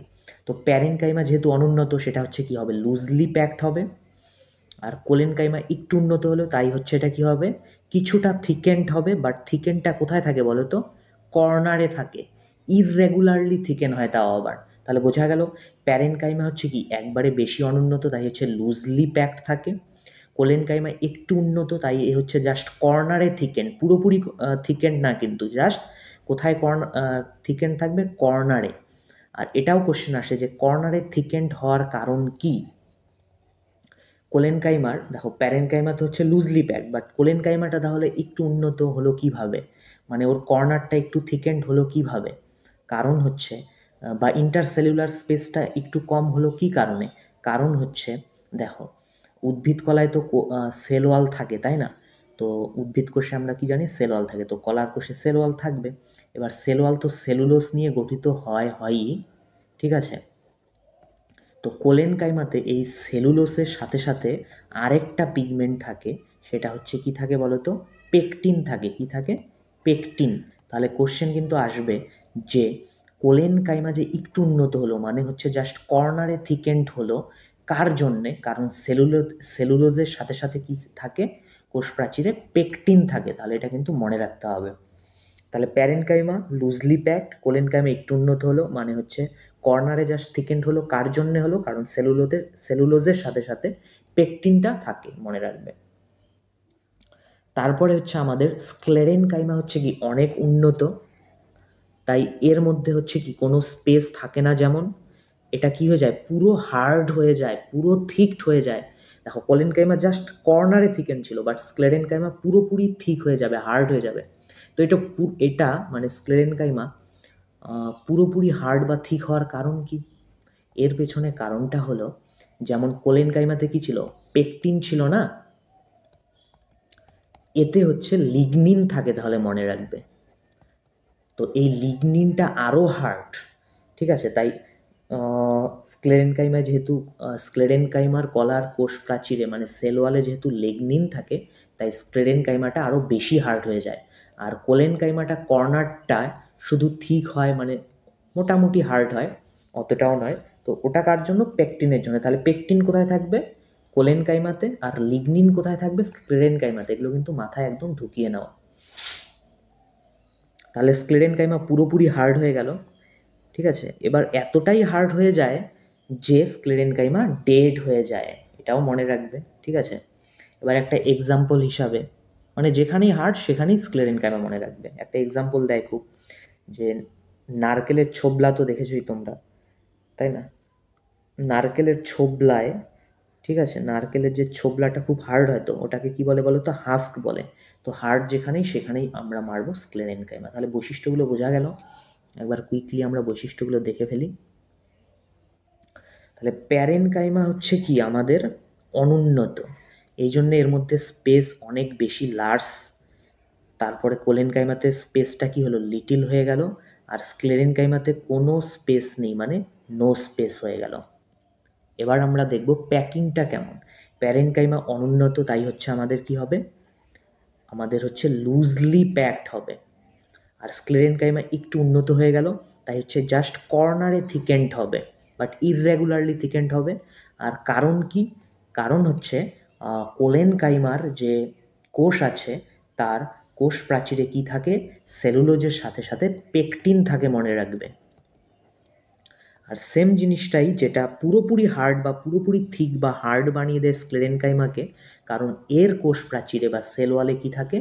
তো প্যারেনকাইমা যেহেতু অনুন্নত সেটা হচ্ছে কি হবে, লুজলি প্যাকড হবে। আর কোলেনকাইমা একটু উন্নত হলো তাই হচ্ছে এটা কি হবে, কিছুটা থিকেন্ড হবে, বাট থিকেনটা কোথায় থাকে বলো তো, কর্নারে থাকে, ইররেগুলারলি থিকেন হয় তাও আবার। তাহলে বোঝা গেল প্যারেনকাইমা হচ্ছে কি একবারে বেশি অনুন্নত তাই হচ্ছে লুজলি প্যাকড থাকে, কোলেনকাইমা একটু উন্নত তাই এ হচ্ছে জাস্ট কর্নারে থিকেন, পুরোপুরি থিকেন্ড না কিন্তু জাস্ট কোথায় থিকেন্ড থাকবে, কর্নারে। আর এটাও কোশ্চেন আসে যে কর্নারে থিকেন্ড হওয়ার কারণ কি। কোলেনকাইমার দেখো প্যারেনকাইমা তো হচ্ছে লুজলি প্যাক, বাট কোলেনকাইমাটা তাহলে একটু উন্নত হলো কিভাবে, মানে ওর কর্নারটা একটু থিকেন্ড হলো কিভাবে, কারণ হচ্ছে বা ইন্টারসেলুলার স্পেসটা একটু কম হলো কি কারণে, কারণ হচ্ছে দেখো উদ্ভিদ কলায় তো সেল ওয়াল থাকে তাই না। তো উদ্ভিদ কোষে আমরা কি জানি সেল ওয়াল থাকে, তো কলার কোষে সেল ওয়াল থাকবে। এবার সেল ওয়াল তো সেলুলোজ নিয়ে গঠিত হয়ই, ঠিক আছে। তো কোলেনকাইমাতে এই সেলুলোসের সাথে সাথে আরেকটা পিগমেন্ট থাকে, সেটা হচ্ছে কি থাকে বলো তো, পেকটিন থাকে। কি থাকে, পেকটিন। তাহলে কোশ্চেন কিন্তু আসবে যে কোলেনকাইমা যে একটু উন্নত হলো মানে হচ্ছে জাস্ট কর্নারে থিকেন্ড হলো কার জন্যে, কারণ সেলুলোজের সাথে সাথে কি থাকে, কোষ প্রাচীরে পেকটিন থাকে, তাহলে এটা কিন্তু মনে রাখতে হবে। তাহলে প্যারেনকাইমা লুজলি প্যাকড, কোলেনকাইমা একটু উন্নত হলো, মানে হচ্ছে কর্নারে জাস্ট থিকেন্ড হলো। কার জন্যে হলো? কারণ সেলুলোজের সাথে সাথে পেকটিনটা থাকে, মনে রাখবে। তারপরে হচ্ছে আমাদের স্ক্লেরেনকাইমা হচ্ছে কি অনেক উন্নত, তাই এর মধ্যে হচ্ছে কি কোনো স্পেস থাকে না, যেমন এটা কি হয়ে যায়, পুরো হার্ড হয়ে যায়, পুরো থিকড হয়ে যায়। দেখো কোলেনকাইমা জাস্ট কর্নারে থিকেন ছিল, বাট স্ক্লেরেনকাইমা পুরোপুরি থিক হয়ে যাবে, হার্ড হয়ে যাবে। তো এটা মানে স্ক্লেরেনকাইমা পুরোপুরি হার্ড বা থিক হওয়ার কারণ কি? এর পেছনে কারণটা হলো, যেমন কোলেনকাইমাতে কি ছিল, পেকটিন ছিল না, এতে হচ্ছে লিগনিন থাকে, তাহলে মনে রাখবে। তো এই লিগনিনটা আরও হার্ড, ঠিক আছে। তাই স্ক্লেরেনকাইমা যেহেতু স্ক্লেরেনকাইমার কলার কোষ প্রাচীরে মানে সেল ওয়ালে যেহেতু লিগনিন থাকে, তাই স্ক্লেরেনকাইমাটা আরও বেশি হার্ড হয়ে যায়। আর কোলেনকাইমাটা কর্নারটা শুধু থিক হয়, মানে মোটামুটি হার্ড হয়, অতটাও নয়। তো ওটা কার জন্য? পেকটিনের জন্য। তাহলে পেকটিন কোথায় থাকবে? কোলেনকাইমাতে। আর লিগনিন কোথায় থাকবে? স্ক্লেরেনকাইমাতে। এগুলো কিন্তু মাথায় একদম ঢুকিয়ে নাও। তাহলে স্ক্লেরেনকাইমা পুরোপুরি হার্ড হয়ে গেল, ঠিক আছে। এবার এতটাই হার্ড হয়ে যায় যে স্ক্লেরেনকাইমা ডেড হয়ে যায়, এটাও মনে রাখবে, ঠিক আছে। এবার একটা এক্সাম্পল হিসাবে, মানে যেখানেই হার্ড সেখানেই স্ক্লেরেনকাইমা মনে রাখবে। একটা এক্সাম্পল দেয় খুব, যে নারকেলের ছোবলা তো দেখেছোই তোমরা, তাই না? নারকেলের ছোবলায়, ঠিক আছে, নারকেলের যে ছোবলাটা খুব হার্ড হয়, তো ওটাকে কি বলে বলো তো? হাস্ক বলে। তো হার্ড যেখানেই সেখানেই আমরা মারবো স্ক্লেরেনকাইমা। তাহলে বৈশিষ্ট্যগুলো বোঝা গেল। একবার কুইকলি আমরা বৈশিষ্ট্যগুলো দেখে ফেলি। তাহলে প্যারেনকাইমা হচ্ছে কি আমাদের অনুন্নত, এই জন্য এর মধ্যে স্পেস অনেক বেশি লার্জ। তারপরে কোলেনকাইমাতে স্পেসটা কি হলো? লিটিল হয়ে গেল। আর স্ক্লেরেনকাইমাতে কোনো স্পেস নেই, মানে নো স্পেস হয়ে গেল। এবার আমরা দেখব প্যাকিংটা কেমন। প্যারেনকাইমা অনুন্নত, তাই হচ্ছে আমাদের কি হবে? আমাদের হচ্ছে লুজলি প্যাকড হবে। আর স্ক্লেরেনকাইমা একটু উন্নত হয়ে গেল, তাই হচ্ছে জাস্ট কর্নারে থিকেন্ড হবে, বাট ইররেগুলারলি থিকেন্ড হবে। আর কারণ কি? কারণ হচ্ছে কোলেনকাইমার যে কোষ আছে, তার কোষ প্রাচীরে কি থাকে? সেলুলোজের সাথে সাথে পেকটিন থাকে, মনে রাখবে। আর সেম জিনিসটাই যেটা পুরোপুরি হার্ড বা পুরোপুরি থিক বা হার্ড বানিয়ে দেয় স্ক্লেরেনকাইমাকে, কারণ এর কোষ প্রাচীরে বা সেল ওয়ালে কি থাকে?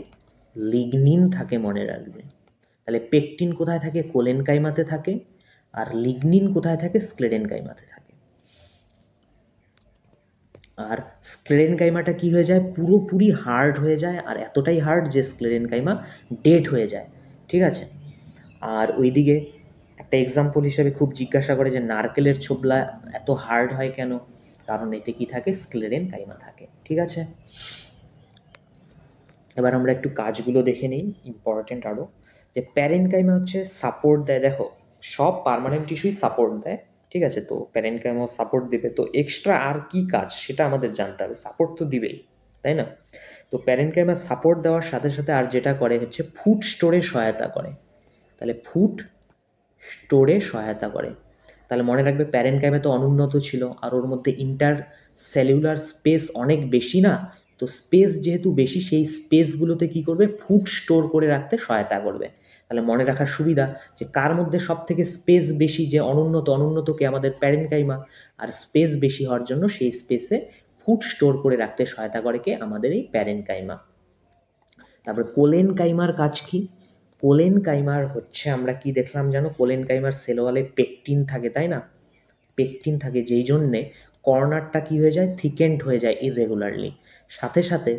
লিগনিন থাকে, মনে রাখবে। তাহলে পেকটিন কোথায় থাকে? কোলেনকাইমাতে থাকে। আর লিগনিন কোথায় থাকে? স্ক্লেরেনকাইমাতে থাকে। আর স্ক্লেরেনকাইমাটা কি হয়ে যায়? পুরোপুরি হার্ড হয়ে যায়, আর এতটাই হার্ড যে স্ক্লেরেনকাইমা ডেড হয়ে যায়, ঠিক আছে। আর ওইদিকে একটা এক্সাম্পল হিসেবে খুব জিজ্ঞাসা করে যে নারকেলের ছোবলা এত হার্ড হয় কেন? কারণ এতে কি থাকে? স্ক্লেরেনকাইমা থাকে, ঠিক আছে। এবার আমরা একটু কাজগুলো দেখে নিই, ইম্পর্টেন্ট আরও। যে প্যারেনকাইমা হচ্ছে সাপোর্ট দেয়, দেখো সব পার্মানেন্ট টিস্যুই সাপোর্ট দেয়, ঠিক আছে। তো প্যারেনকাইমাও সাপোর্ট দেবে, তো এক্সট্রা আর কি কাজ সেটা আমাদের জানতে হবে। সাপোর্ট তো দিবেই, তাই না? তো প্যারেনকাইমা সাপোর্ট দেওয়ার সাথে সাথে আর যেটা করে হচ্ছে ফুড স্টোরে সহায়তা করে। তাহলে ফুড স্টোরে সহায়তা করে। তাহলে মনে রাখবে প্যারেনকাইমা তো অনুন্নত ছিল, আর ওর মধ্যে ইন্টার সেলুলার স্পেস অনেক বেশি না। তো স্পেস যেহেতু বেশি, সেই স্পেসগুলোতে কি করবে? ফুড স্টোর করে রাখতে সহায়তা করবে। তাহলে মনে রাখার সুবিধা যে কার মধ্যে সব থেকে স্পেস বেশি, যে অনুন্নতকে আমাদের প্যারেনকাইমা। আর স্পেস বেশি হওয়ার জন্য সেই স্পেসে ফুড স্টোর করে রাখতে সহায়তা করে কে? আমাদের এই প্যারেনকাইমা। তারপরে কোলেনকাইমার কাজ কি? কোলেনকাইমার হচ্ছে আমরা কি দেখলাম জানো? কোলেনকাইমার সেল ওয়ালে পেকটিন থাকে, তাই না? পেকটিন থাকে, যেই জন্যে কর্নারটা কি হয়ে যায়? থিকেন্ড হয়ে যায় ইররেগুলারলি। সাথে সাথে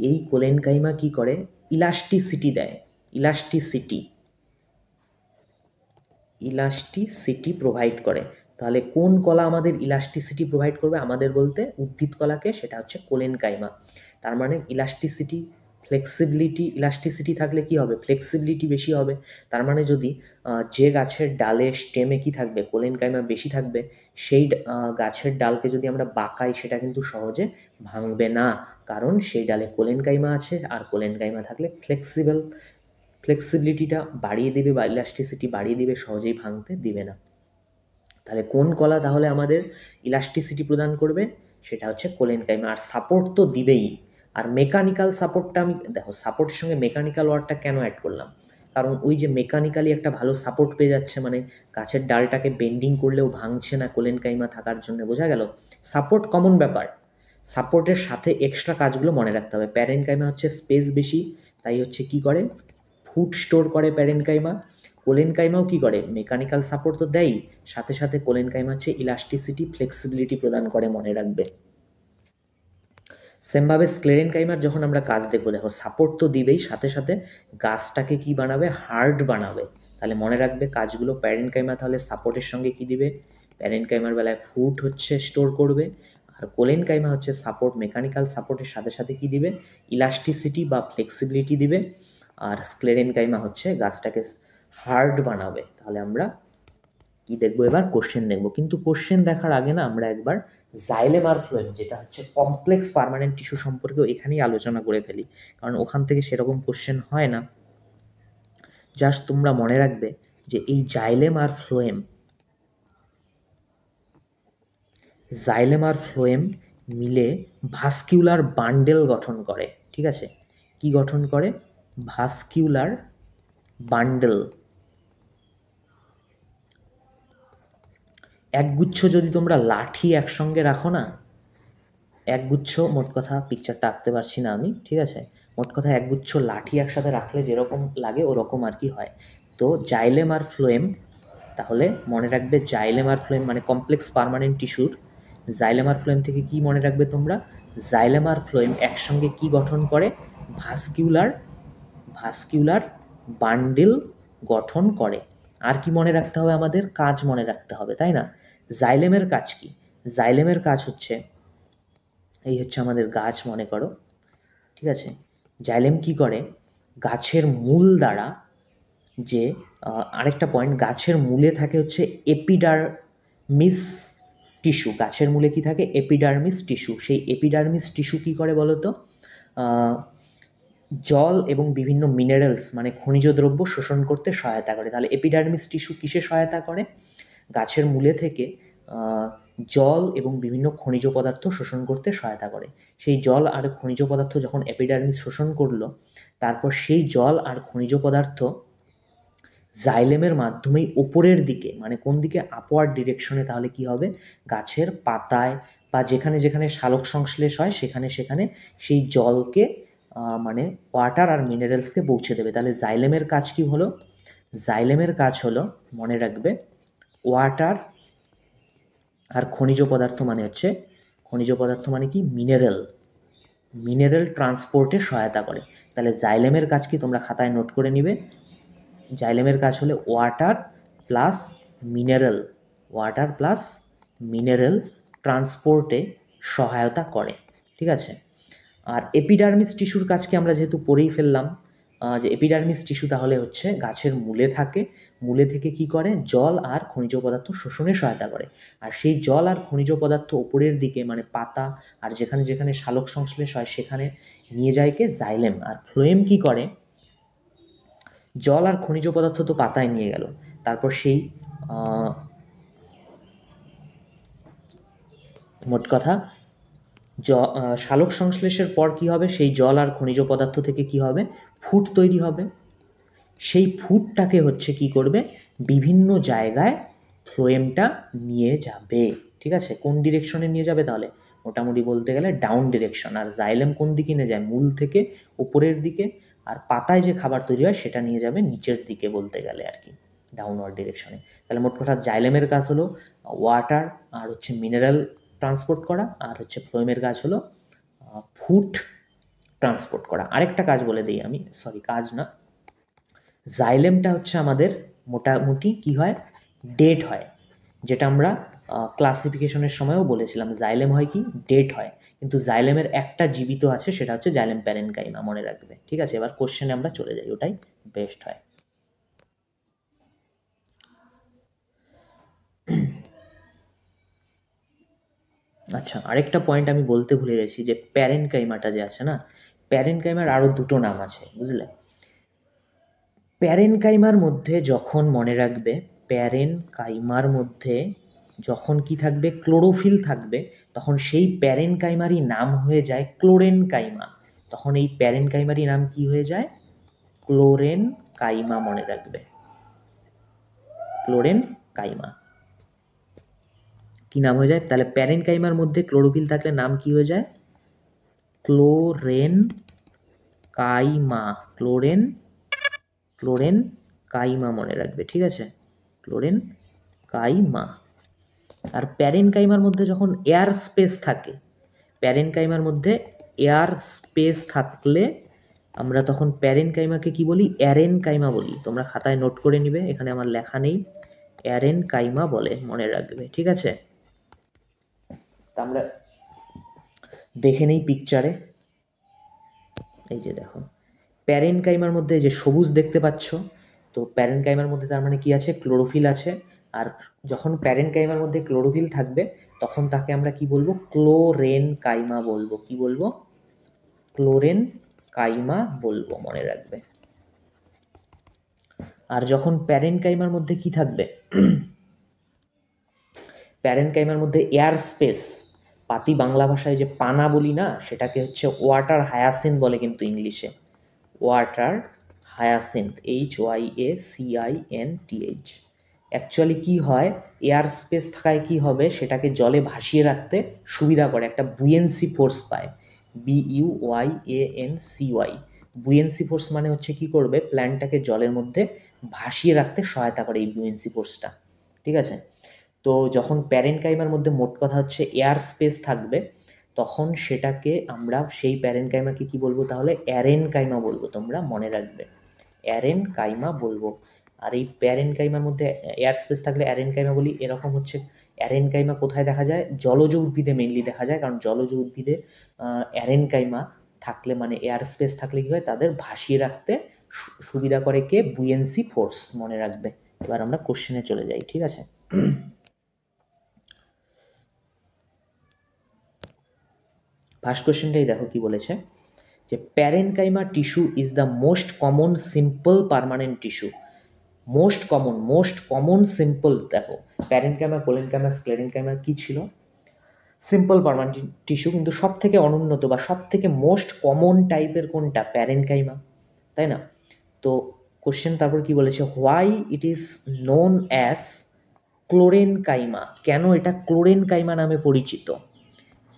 এই কোলেনকাইমা কি করে? ইলাস্টিসিটি দেয়। ইলাস্টিসিটি প্রোভাইড করে। তাহলে কোন কলা আমাদের ইলাস্টিসিটি প্রোভাইড করবে? আমাদের বলতে উদ্ভিদ কলাকে, সেটা হচ্ছে কোলেনকাইমা। তার মানে ইলাস্টিসিটি থাকলে কি হবে? ফ্লেক্সিবিলিটি বেশি হবে। তার মানে যদি যে গাছের ডালে স্টেমে কি থাকবে? কোলেনকাইমা বেশি থাকবে, সেই গাছের ডালকে যদি আমরা বাঁকাই, সেটা কিন্তু সহজে ভাঙবে না, কারণ সেই ডালে কোলেনকাইমা আছে। আর কোলেনকাইমা থাকলে ফ্লেক্সিবিলিটিটা বাড়িয়ে দিবে বা ইলাস্টিসিটি বাড়িয়ে দিবে, সহজেই ভাঙতে দিবে না। তাহলে কোন কলা তাহলে আমাদের ইলাস্টিসিটি প্রদান করবে? সেটা হচ্ছে কোলেনকাইমা। আর সাপোর্ট তো দিবেই। আর মেকানিক্যাল সাপোর্টটা আমি দেখো সাপোর্টের সঙ্গে মেকানিক্যাল ওয়ার্ডটা কেন অ্যাড করলাম, কারণ ওই যে মেকানিক্যালি একটা ভালো সাপোর্ট পেয়ে যাচ্ছে, মানে গাছের ডালটাকে বেন্ডিং করলেও ভাঙছে না কোলেনকাইমা থাকার জন্য, বোঝা গেল? সাপোর্ট কমন ব্যাপার, সাপোর্টের সাথে এক্সট্রা কাজগুলো মনে রাখতে হবে। প্যারেনকাইমা হচ্ছে স্পেস বেশি, তাই হচ্ছে কি করে ফুড স্টোর করে প্যারেনকাইমা। কোলেনকাইমাও কি করে মেকানিক্যাল সাপোর্ট তো দেয়ই, সাথে সাথে কোলেনকাইমা হচ্ছে ইলাস্টিসিটি ফ্লেক্সিবিলিটি প্রদান করে, মনে রাখবে। সেমভাবে স্ক্লেরেনকাইমার যখন আমরা কাজ দেখবো, দেখো সাপোর্ট তো দিবেই, সাথে সাথে গাছটাকে কি বানাবে, হার্ড বানাবে। তাহলে মনে রাখবে কাজগুলো, প্যারেনকাইমা তাহলে সাপোর্টের সঙ্গে কি দিবে, প্যারেনকাইমার বেলায় ফুড হচ্ছে স্টোর করবে, আর কোলেনকাইমা হচ্ছে সাপোর্ট, মেকানিক্যাল সাপোর্টের সাথে সাথে কি দিবে, ইলাস্টিসিটি বা ফ্লেক্সিবিলিটি দিবে, আর স্ক্লেরেনকাইমা হচ্ছে গাছটাকে হার্ড বানাবে। তাহলে আমরা কি দেখবো এবার, কোশ্চেন দেখবো, কিন্তু কোশ্চেন দেখার আগে না আমরা একবার জাইলেম আর ফ্লোয়েম যেটা হচ্ছে কমপ্লেক্স পার্মানেন্ট টিস্যু সম্পর্কেও এখানেই আলোচনা করে ফেলি, কারণ ওখান থেকে সেরকম কোশ্চেন হয় না। জাস্ট তোমরা মনে রাখবে যে এই জাইলেম আর ফ্লোয়েম মিলে ভাস্কিউলার বান্ডেল গঠন করে, ঠিক আছে? কি গঠন করে, ভাস্কিউলার বান্ডেল। একগুচ্ছ যদি তোমরা লাঠি একসঙ্গে রাখো না, একগুচ্ছ, মোট কথা পিকচারটা আঁকতে পারছি না আমি, ঠিক আছে, মোট কথা একগুচ্ছ লাঠি একসাথে রাখলে যেরকম লাগে ওরকম আর কি হয়। তো জাইলেম আর ফ্লোয়েম, তাহলে মনে রাখবে জাইলেম আর ফ্লোয়েম মানে কমপ্লেক্স পার্মানেন্ট টিস্যুর জাইলেম আর ফ্লোয়েম থেকে কি মনে রাখবে তোমরা, জাইলেম আর ফ্লোয়েম একসঙ্গে কি গঠন করে, ভাস্কিউলার বান্ডেল গঠন করে। আর কি মনে রাখতে হবে আমাদের, কাজ মনে রাখতে হবে, তাই না? জাইলেমের কাজ কি, জাইলেমের কাজ হচ্ছে, এই হচ্ছে আমাদের গাছ মনে করো, ঠিক আছে? জাইলেম কি করে, গাছের মূল দ্বারা যে আরেকটা পয়েন্ট, গাছের মূলে থাকে হচ্ছে এপিডার্মিস টিস্যু, গাছের মূলে কি থাকে, এপিডার্মিস টিস্যু। সেই এপিডার্মিস টিস্যু কি করে বলো তো, জল এবং বিভিন্ন মিনারেলস মানে খনিজ দ্রব্য শোষণ করতে সহায়তা করে। তাহলে এপিডার্মিস টিস্যু কিসে সহায়তা করে, গাছের মূলে থেকে জল এবং বিভিন্ন খনিজ পদার্থ শোষণ করতে সহায়তা করে। সেই জল আর খনিজ পদার্থ যখন এপিডার্মিস শোষণ করলো, তারপর সেই জল আর খনিজ পদার্থ জাইলেমের মাধ্যমেই ওপরের দিকে, মানে কোন দিকে, আপওয়ার্ড ডিরেকশনে, তাহলে কি হবে, গাছের পাতায় বা যেখানে যেখানে সালোক সংশ্লেষ হয় সেখানে সেখানে সেই জলকে মানে ওয়াটার আর মিনারেলসকে পৌঁছে দেবে। তাহলে জাইলেমের কাজ কি হলো, জাইলেমের কাজ হলো মনে রাখবে ওয়াটার আর খনিজ পদার্থ মানে হচ্ছে, খনিজ পদার্থ মানে কি, মিনারেল ট্রান্সপোর্টে সহায়তা করে। তাহলে জাইলেমের কাজ কি তোমরা খাতায় নোট করে নিবে, জাইলেমের কাজ হলে ওয়াটার প্লাস মিনারেল ট্রান্সপোর্টে সহায়তা করে, ঠিক আছে? আর এপিডার্মিস টিস্যুর কাজকে আমরা যেহেতু পড়েই ফেললাম, যে এপিডার্মিস টিস্যু তাহলে হচ্ছে গাছের মূলে থাকে, মূলে থেকে কি করে, জল আর খনিজ পদার্থ শোষণে সহায়তা করে। আর সেই জল আর খনিজ পদার্থ ওপরের দিকে মানে পাতা আর যেখানে যেখানে সালোক সংশ্লেষ হয় সেখানে নিয়ে যায় কে, জাইলেম। আর ফ্লোয়েম কি করে, জল আর খনিজ পদার্থ তো পাতায় নিয়ে গেল, তারপর সেই মোট কথা সালোক সংশ্লেষের পর কি হবে, সেই জল আর খনিজ পদার্থ থেকে কি হবে, ফুড তৈরি হবে। সেই ফুডটাকে হচ্ছে কি করবে, বিভিন্ন জায়গায় ফ্লোয়েমটা নিয়ে যাবে, ঠিক আছে? কোন ডিরেকশনে নিয়ে যাবে, তাহলে মোটামুটি বলতে গেলে ডাউন ডিরেকশন। আর জাইলেম কোন দিকে নিয়ে যায়, মূল থেকে উপরের দিকে, আর পাতায় যে খাবার তৈরি হয় সেটা নিয়ে যাবে নিচের দিকে, বলতে গেলে আর কি ডাউনওয়ার্ড ডিরেকশনে। তাহলে মোট কথা জাইলেমের কাজ হলো ওয়াটার আর হচ্ছে মিনারেল ট্রান্সপোর্ট করা, আর হচ্ছে ফ্লোয়েমের কাজ হলো ফুড ট্রান্সপোর্ট করা। আরেকটা কাজ বলে দিই আমি, কাজ না, জাইলেমটা হচ্ছে আমাদের মোটামুটি কি হয়, ডেট হয়, যেটা আমরা ক্লাসিফিকেশনের সময়ও বলেছিলাম, জাইলেম হয় কি, ডেট হয়। কিন্তু জাইলেমের একটা জীবিত আছে, সেটা হচ্ছে জাইলেম প্যারেনকাইমা, মনে রাখবে, ঠিক আছে? এবার কোশ্চেনে আমরা চলে যাই, ওটাই বেস্ট হয়। আচ্ছা, আরেকটা পয়েন্ট আমি বলতে ভুলে গেছি, যে প্যারেনকাইমাটা যে আছে না, প্যারেনকাইমার আরও দুটো নাম আছে, বুঝলে? প্যারেনকাইমার মধ্যে যখন মনে রাখবে, প্যারেনকাইমার মধ্যে যখন কি থাকবে, ক্লোরোফিল থাকবে, তখন সেই প্যারেনকাইমারই নাম হয়ে যায় ক্লোরেনকাইমা। তখন এই প্যারেনকাইমারই নাম কি হয়ে যায়? ক্লোরেনকাইমা, মনে রাখবে, ক্লোরেনকাইমা কি নাম হয়ে যায়? তাহলে প্যারেনকাইমার মধ্যে ক্লোরোফিল থাকলে নাম কি হয়ে যায়? ক্লোরেনকাইমা, ক্লোরেনকাইমা মনে রাখবে, ঠিক আছে, ক্লোরেনকাইমা। আর প্যারেনকাইমার মধ্যে যখন এয়ার স্পেস থাকে, প্যারেনকাইমার মধ্যে এয়ার স্পেস থাকলে আমরা তখন প্যারেনকাইমাকে কি বলি? অ্যারেনকাইমা বলি। তোমরা খাতায় নোট করে নিবে, এখানে আমার লেখা নেই, অ্যারেনকাইমা বলে, মনে রাখবে, ঠিক আছে। তা আমরা দেখে নেই পিকচারে, এই যে দেখো প্যারেনকাইমার মধ্যে যে সবুজ দেখতে পাচ্ছ, তো প্যারেনকাইমার মধ্যে তার মানে কি আছে? ক্লোরোফিল আছে। আর যখন প্যারেনকাইমার মধ্যে ক্লোরোফিল থাকবে তখন তাকে আমরা কি বলবো? ক্লোরেনকাইমা বলবো। কি বলবো? ক্লোরেনকাইমা বলবো, মনে রাখবে। আর যখন প্যারেনকাইমার মধ্যে কি থাকবে? প্যারেনকাইমার মধ্যে এয়ার স্পেস, পাতি বাংলা ভাষায় যে পানা বলি না, সেটাকে হচ্ছে ওয়াটার হায়াসিন্থ বলে কিন্তু ইংলিশে, ওয়াটার হায়াসিন্থ, HYACINTH। অ্যাকচুয়ালি কি হয়, এয়ার স্পেস থাকায় কি হবে, সেটাকে জলে ভাসিয়ে রাখতে সুবিধা করে, একটা বুয়েন্সি ফোর্স পায়, BUYANCY। বুয়েন্সি ফোর্স মানে হচ্ছে কি করবে, প্ল্যান্টটাকে জলের মধ্যে ভাসিয়ে রাখতে সহায়তা করে এই বুয়েন্সি ফোর্সটা, ঠিক আছে। তো যখন প্যারেনকাইমার মধ্যে মোট কথা হচ্ছে এয়ার স্পেস থাকবে, তখন সেটাকে আমরা সেই প্যারেনকাইমাকে কি বলবো তাহলে? অ্যারেনকাইমা বলবো, তোমরা মনে রাখবে, অ্যারেনকাইমা বলবো। আর এই প্যারেনকাইমার মধ্যে এয়ার স্পেস থাকলে অ্যারেনকাইমা বলি। এরকম হচ্ছে অ্যারেনকাইমা কোথায় দেখা যায়? জলজ উদ্ভিদে মেইনলি দেখা যায়, কারণ জলজ উদ্ভিদে অ্যারেনকাইমা থাকলে মানে এয়ার স্পেস থাকলে কি হয়, তাদের ভাসিয়ে রাখতে সুবিধা করে কে? বুয়েন্সি ফোর্স, মনে রাখবে। এবার আমরা কোশ্চেনে চলে যাই, ঠিক আছে। ফার্স্ট কোশ্চেনটাই দেখো কি বলেছে, যে parenchyma tissue is the most common simple permanent tissue. Most common simple, দেখো প্যারেনকাইমা, কোলেনকাইমা, স্ক্লেরেনকাইমা কি ছিল? সিম্পল পার্মানেন্ট টিস্যু, কিন্তু সব থেকে অনুন্নত বা সব থেকে মোস্ট কমন টাইপের কোনটা? প্যারেনকাইমা, তাই না? তো কোশ্চেন তারপর কি বলেছে, why it is known as chlorenchyma, কেন এটা ক্লোরেনকাইমা নামে পরিচিত?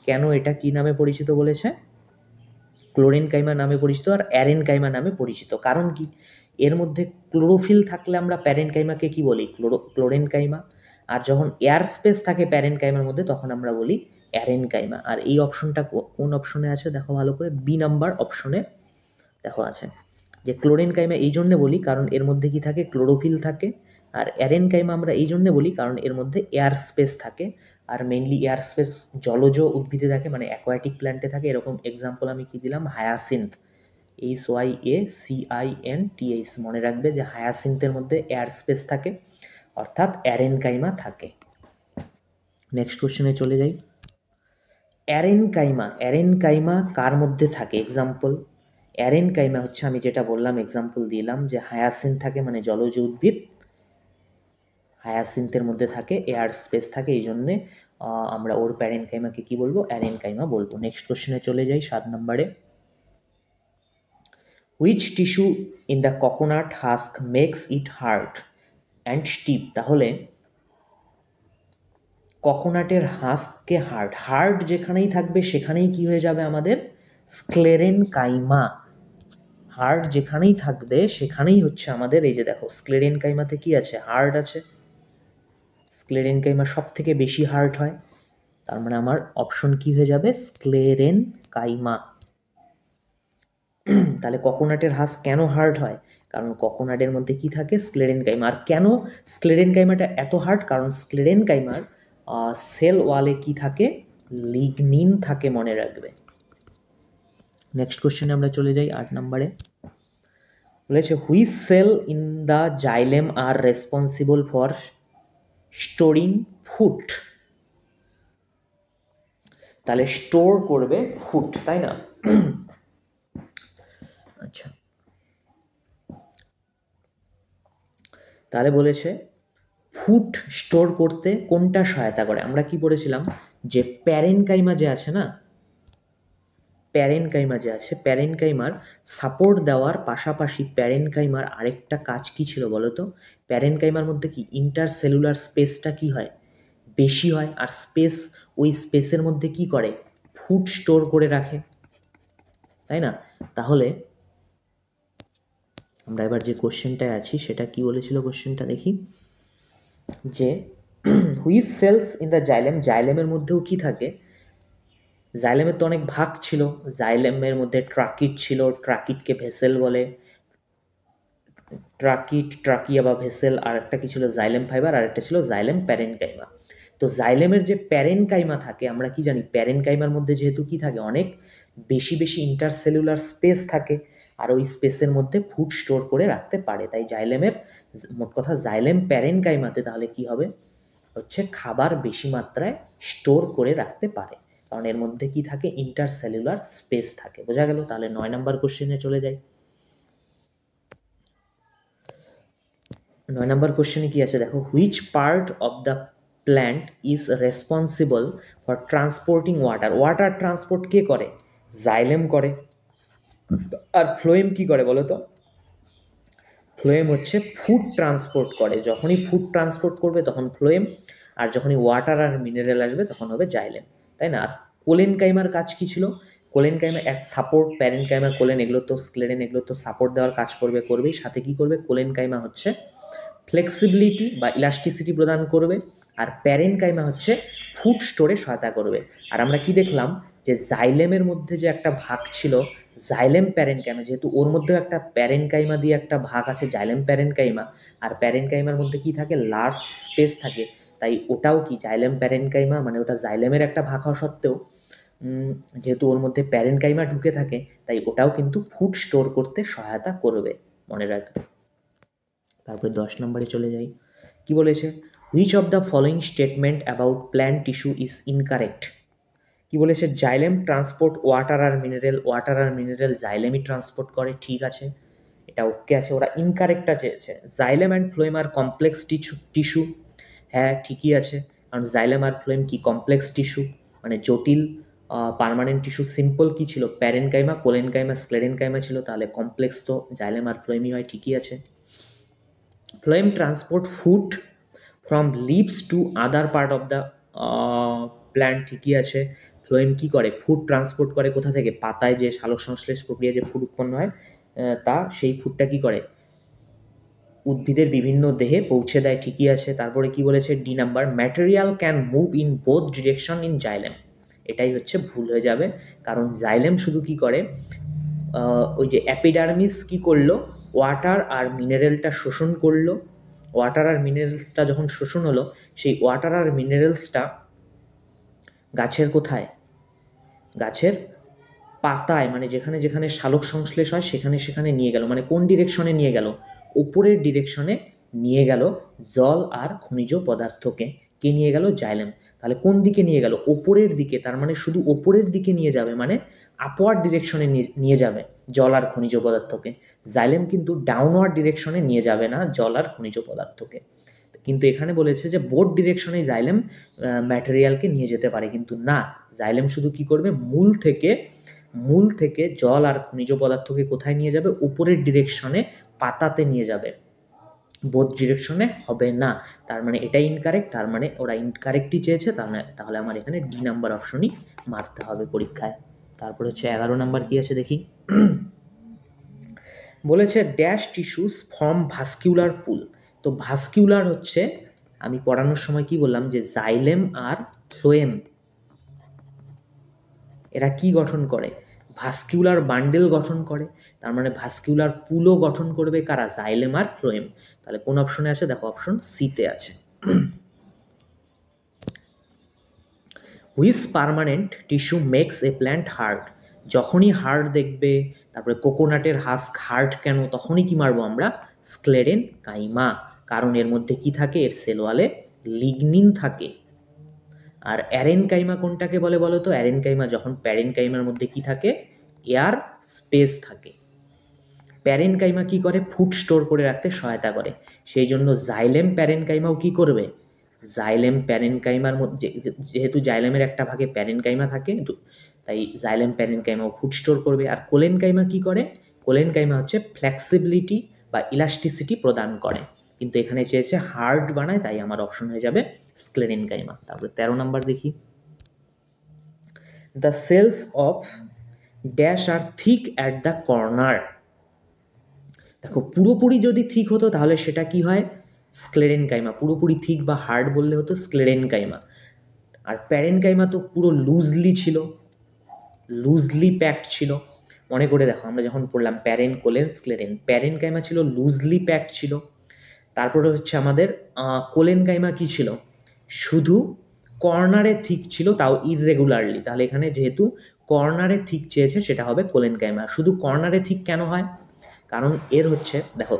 কেন এটা কি নামে পরিচিত বলেছে? ক্লোরেনকাইমা নামে পরিচিত আর অ্যারেনকাইমা নামে পরিচিত। কারণ কি? এর মধ্যে ক্লোরোফিল থাকলে আমরা প্যারেনকাইমাকে কি বলি? ক্লোরেনকাইমা। আর যখন এয়ার স্পেস থাকে প্যারেনকাইমার মধ্যে তখন আমরা বলি অ্যারেনকাইমা। আর এই অপশনটা কোন অপশনে আছে দেখো ভালো করে, বি নাম্বার অপশনে দেখো আছে, যে ক্লোরেনকাইমা এই জন্যে বলি কারণ এর মধ্যে কি থাকে? ক্লোরোফিল থাকে। আর অ্যারেনকাইমা আমরা এই জন্যে বলি কারণ এর মধ্যে এয়ার স্পেস থাকে। আর মেইনলি এয়ার স্পেস জলজ উদ্ভিদে থাকে, মানে অ্যাকোয়াটিক প্ল্যান্টে থাকে। এরকম এক্সাম্পল আমি কি দিলাম? হায়াসিন্থ, HYACINTH, মনে রাখবে যে হায়াসিন্থের মধ্যে এয়ার স্পেস থাকে, অর্থাৎ অ্যারেনকাইমা থাকে। নেক্সট কোশ্চেনে চলে যাই। অ্যারেনকাইমা কার মধ্যে থাকে? এক্সাম্পল, অ্যারেনকাইমা হচ্ছে আমি যেটা বললাম, এক্সাম্পল দিলাম যে হায়াসিন্থ থাকে, মানে জলজ উদ্ভিদ, হায়াসিন্থের মধ্যে থাকে, এয়ার স্পেস থাকে, এই জন্যে আমরা ওর প্যারেনকাইমাকে কি বলবো? অ্যারেনকাইমা বলবো। নেক্সট কোশ্চেনে চলে যাই 7 নম্বরে। Which tissue in the coconut husk makes it hard and stiff? তাহলে কোকোনাটের হাস্ককে হার্ড যেখানেই থাকবে সেখানেই কি হয়ে যাবে আমাদের? স্ক্লেরেনকাইমা। হার্ড যেখানেই থাকবে সেখানেই হচ্ছে আমাদের, এই যে দেখো স্ক্লেরেনকাইমাতে কি আছে? হার্ড আছে। স্ক্লেরেনকাইমা সব থেকে বেশি হার্ড হয়, তার মানে আমার অপশন কি হয়ে যাবে? স্ক্লেরেনকাইমা। তাহলে কোকোনাটের হাস্ক কেন হার্ড হয়? কারণ কোকোনাটের মধ্যে কি থাকে? স্ক্লেরেনকাইমা। আর কেন স্ক্লেরেনকাইমাটা এত হার্ড? কারণ স্ক্লেরেনকাইমার সেল ওয়ালে কি থাকে? লিগনিন থাকে, মনে রাখবে। নেক্সট কোশ্চেনে আমরা চলে যাই 8 নম্বরে। বলেছে which cell in the xylem are responsible for storing food? তাহলে স্টোর করবে ফুড, তাই না? আচ্ছা, তাহলে বলেছে ফুড স্টোর করতে কোনটা সহায়তা করে? আমরা কি পড়েছিলাম যে প্যারেনকাইমা যে আছে না, প্যারেনকাইমা যে আছে, প্যারেনকাইমার সাপোর্ট দেওয়ার পাশাপাশি প্যারেনকাইমার আরেকটা কাজ কি ছিল বলো তো? প্যারেনকাইমার মধ্যে কি ইন্টারসেলুলার স্পেসটা কি হয়, বেশি হয়, আর ওই স্পেসের মধ্যে কি করে, ফুড স্টোর করে রাখে, তাই না? তাহলে আমরা এবার যে কোশ্চেনটায় আছি সেটা কি বলেছিল, কোশ্চেনটা দেখি, যে which cells in the xylem, জাইলেমের মধ্যেও কি থাকে, জাইলেমের তো অনেক ভাগ ছিল, জাইলেমের মধ্যে ট্রাকিট ছিল, ট্রাকিটকে ভেসেল বলে, ট্রাকিয়া বা ভেসেল, আর একটা কি ছিল জাইলেম ফাইবার, আর একটা ছিল জাইলেম প্যারেনকাইমা। তো জাইলেমের যে প্যারেনকাইমা থাকে, আমরা কি জানি প্যারেনকাইমার মধ্যে যেহেতু কি থাকে, অনেক বেশি বেশি ইন্টারসেলুলার স্পেস থাকে, আর ওই স্পেসের মধ্যে ফুড স্টোর করে রাখতে পারে, তাই জাইলেমের মোট কথা জাইলেম প্যারেনকাইমাতে তাহলে কি হবে, হচ্ছে খাবার বেশি মাত্রায় স্টোর করে রাখতে পারে, কারণ এর মধ্যে কি থাকে, ইন্টারসেলুলার স্পেস থাকে। বোঝা গেল? তাহলে 9 নম্বর কোশ্চেনে চলে যাই। 9 নম্বর কোশ্চেনে কি আছে দেখো, which part of the plant is responsible for transporting water, water transport কে করে, জাইলেম করে, আর ফ্লোয়েম কি করে বলো তো, ফ্লোয়েম হচ্ছে ফুড ট্রান্সপোর্ট করে, যখনই ফুড ট্রান্সপোর্ট করবে তখন ফ্লোয়েম, আর যখনই ওয়াটার আর মিনারেল আসবে তখন হবে জাইলেম, তাই না? আর কোলেনকাইমার কাজ কি ছিল, কোলেনকাইমা এক সাপোর্ট, প্যারেনকাইমা, কোলেন এগুলো তো স্ক্লেরেন, এগুলো তো সাপোর্ট দেওয়ার কাজ করবেই, সাথে কি করবে, কোলেনকাইমা হচ্ছে ফ্লেক্সিবিলিটি বা ইলাস্টিসিটি প্রদান করবে, আর প্যারেনকাইমা হচ্ছে ফুড স্টোরে সহায়তা করবে। আর আমরা কি দেখলাম, যে জাইলেমের মধ্যে যে একটা ভাগ ছিল জাইলেম প্যারেনকাইমা, যেহেতু ওর মধ্যেও একটা প্যারেনকাইমা দিয়ে একটা ভাগ আছে জাইলেম প্যারেনকাইমা, আর প্যারেনকাইমার মধ্যে কি থাকে, লার্জ স্পেস থাকে, তাই ওটাও কি জাইলেম প্যারেনকাইমা, মানে ওটা জাইলেমের একটা ভাগ হওয়া সত্ত্বেও যেহেতু ওর মধ্যে প্যারেনকাইমা ঢুকে থাকে, তাই ওটাও কিন্তু ফুড স্টোর করতে সহায়তা করবে, মনে রাখবে। তারপরে 10 নম্বরে চলে যাই, কি বলেছে, which of the following statement about plant tissue is incorrect, কি বলেছে, জাইলেম ট্রান্সপোর্ট ওয়াটার আর মিনারেল, ওয়াটার আর মিনারেল জাইলেমই ট্রান্সপোর্ট করে, ঠিক আছে, এটা ওকে আছে। ওরা ইনকারেক্টটা চেয়েছে, xylem and phloem are complex tissue, হ্যাঁ ঠিকই আছে, কারণ জাইলেম আর ফ্লোয়েম কি কমপ্লেক্স টিস্যু, মানে জটিল পার্মানেন্ট টিস্যু, সিম্পল কি ছিল প্যারেনকাইমা, কোলেনকাইমা, স্ক্লেরেনকাইমা ছিল, তাহলে কমপ্লেক্স তো জাইলেম আর ফ্লোয়েমই হয়, ঠিকই আছে। Phloem transport food from leaves to other part of the plant, ঠিকই আছে, ফ্লোয়েম কি করে, ফুড ট্রান্সপোর্ট করে কোথা থেকে, পাতায় যে সালোক সংশ্লেষ প্রক্রিয়া যে ফুড উৎপন্ন হয় সেই ফুডটা কি করে, উদ্ভিদের বিভিন্ন দেহে পৌঁছে দেয়, ঠিকই আছে। তারপরে কি বলেছে, D number, material can move in both direction in xylem, এটাই হচ্ছে ভুল হয়ে যাবে, কারণ জাইলেম শুধু কি করে, ওই যে অ্যাপিডার্মিস কি করলো, ওয়াটার আর মিনারেলটা শোষণ করলো, ওয়াটার আর মিনারেলসটা যখন শোষণ হলো, সেই ওয়াটার আর মিনারেলসটা গাছের কোথায়, গাছের পাতায়, মানে যেখানে যেখানে সালোক সংশ্লেষ হয় সেখানে সেখানে নিয়ে গেল, মানে কোন ডিরেকশনে নিয়ে গেল, ওপরের ডিরেকশনে নিয়ে গেল জল আর খনিজ পদার্থকে, কে নিয়ে গেল, জাইলেম। তাহলে কোন দিকে নিয়ে গেল, ওপরের দিকে, তার মানে শুধু ওপরের দিকে নিয়ে যাবে, মানে আপওয়ার্ড ডিরেকশনে নিয়ে যাবে জল আর খনিজ পদার্থকে, জাইলেম কিন্তু ডাউনওয়ার্ড ডিরেকশনে নিয়ে যাবে না জল আর খনিজ পদার্থকে, কিন্তু এখানে বলেছে যে বোথ ডিরেকশনে জাইলেম ম্যাটেরিয়ালকে নিয়ে যেতে পারে, কিন্তু না, জাইলেম শুধু কি করবে, মূল থেকে জল আর খনিজ পদার্থকে কোথায় নিয়ে যাবে, উপরের ডিরেকশনে পাতাতে নিয়ে যাবে, বোথ ডিরেকশনে হবে না, তার মানে এটাই ইনকারেক্ট, তার মানে ওরা ইনকারেক্টই চেয়েছে, তাহলে আমার এখানে ডি নাম্বার অপশনই মারতে হবে পরীক্ষায়। তারপর হচ্ছে 11 নাম্বার কি আছে দেখি, বলেছে ড্যাশ টিস্যুস ফর্ম ভাস্কিউলার পুল, তো ভাস্কিউলার হচ্ছে, আমি পড়ানোর সময় কি বললাম, যে জাইলেম আর ফ্লোয়েম এরা কি গঠন করে, ভাস্কিউলার বান্ডেল গঠন করে, তার মানে ভাস্কিউলার পুলও গঠন করবে কারা, জাইলেম আর ফ্লোয়েম, তাহলে কোন অপশনে আছে দেখো, অপশন সিতে আছে। Which permanent tissue makes a plant hard, যখনই হার্ড দেখবে, তারপরে কোকোনাটের হাস্ক হার্ড কেন, তখনই কি মারবো আমরা, স্ক্লেরেন কাইমা, কারণ এর মধ্যে কি থাকে, এর সেল ওয়ালে লিগনিন থাকে। আর অ্যারেনকাইমা কোনটাকে বলে বলো তো, অ্যারেনকাইমা যখন প্যারেনকাইমার মধ্যে কি থাকে, এয়ার স্পেস থাকে। প্যারেনকাইমা কি করে, ফুড স্টোর করে রাখতে সহায়তা করে, সেই জন্য জাইলেম প্যারেনকাইমাও কি করবে, জাইলেম প্যারেনকাইমার মধ্যে, যেহেতু জাইলেমের একটা ভাগে প্যারেনকাইমা থাকে, তাই জাইলেম প্যারেনকাইমাও ফুড স্টোর করবে। আর কোলেনকাইমা কি করে? কোলেনকাইমা হচ্ছে ফ্লেক্সিবিলিটি বা ইলাস্টিসিটি প্রদান করে, কিন্তু এখানে চেয়েছে হার্ড বানায়, তাই আমার অপশন হয়ে যাবে স্ক্লেরেনকাইমা। তারপরে 13 নম্বর দেখি, the cells of dash are thick at the corner. দেখো পুরোপুরি যদি থিক হতো তাহলে সেটা কি হয়? স্ক্লেরেনকাইমা। পুরোপুরি থিক বা হার্ড বললে হতো স্ক্লেরেনকাইমা। আর প্যারেনকাইমা তো পুরো লুজলি ছিল, লুজলি প্যাকড ছিল। মনে করে দেখো আমরা যখন পড়লাম প্যারেন কোলেন স্ক্লেরেন, প্যারেনকাইমা ছিল লুজলি প্যাকড ছিল। তারপরে হচ্ছে আমাদের কোলেনকাইমা কি ছিল? শুধু কর্নারে থিক ছিল, তাও ইররেগুলারলি। তাহলে এখানে যেহেতু কর্নারে থিক চেয়েছে সেটা হবে কোলেনকাইমা। শুধু কর্নারে থিক কেন হয়? কারণ এর হচ্ছে দেখো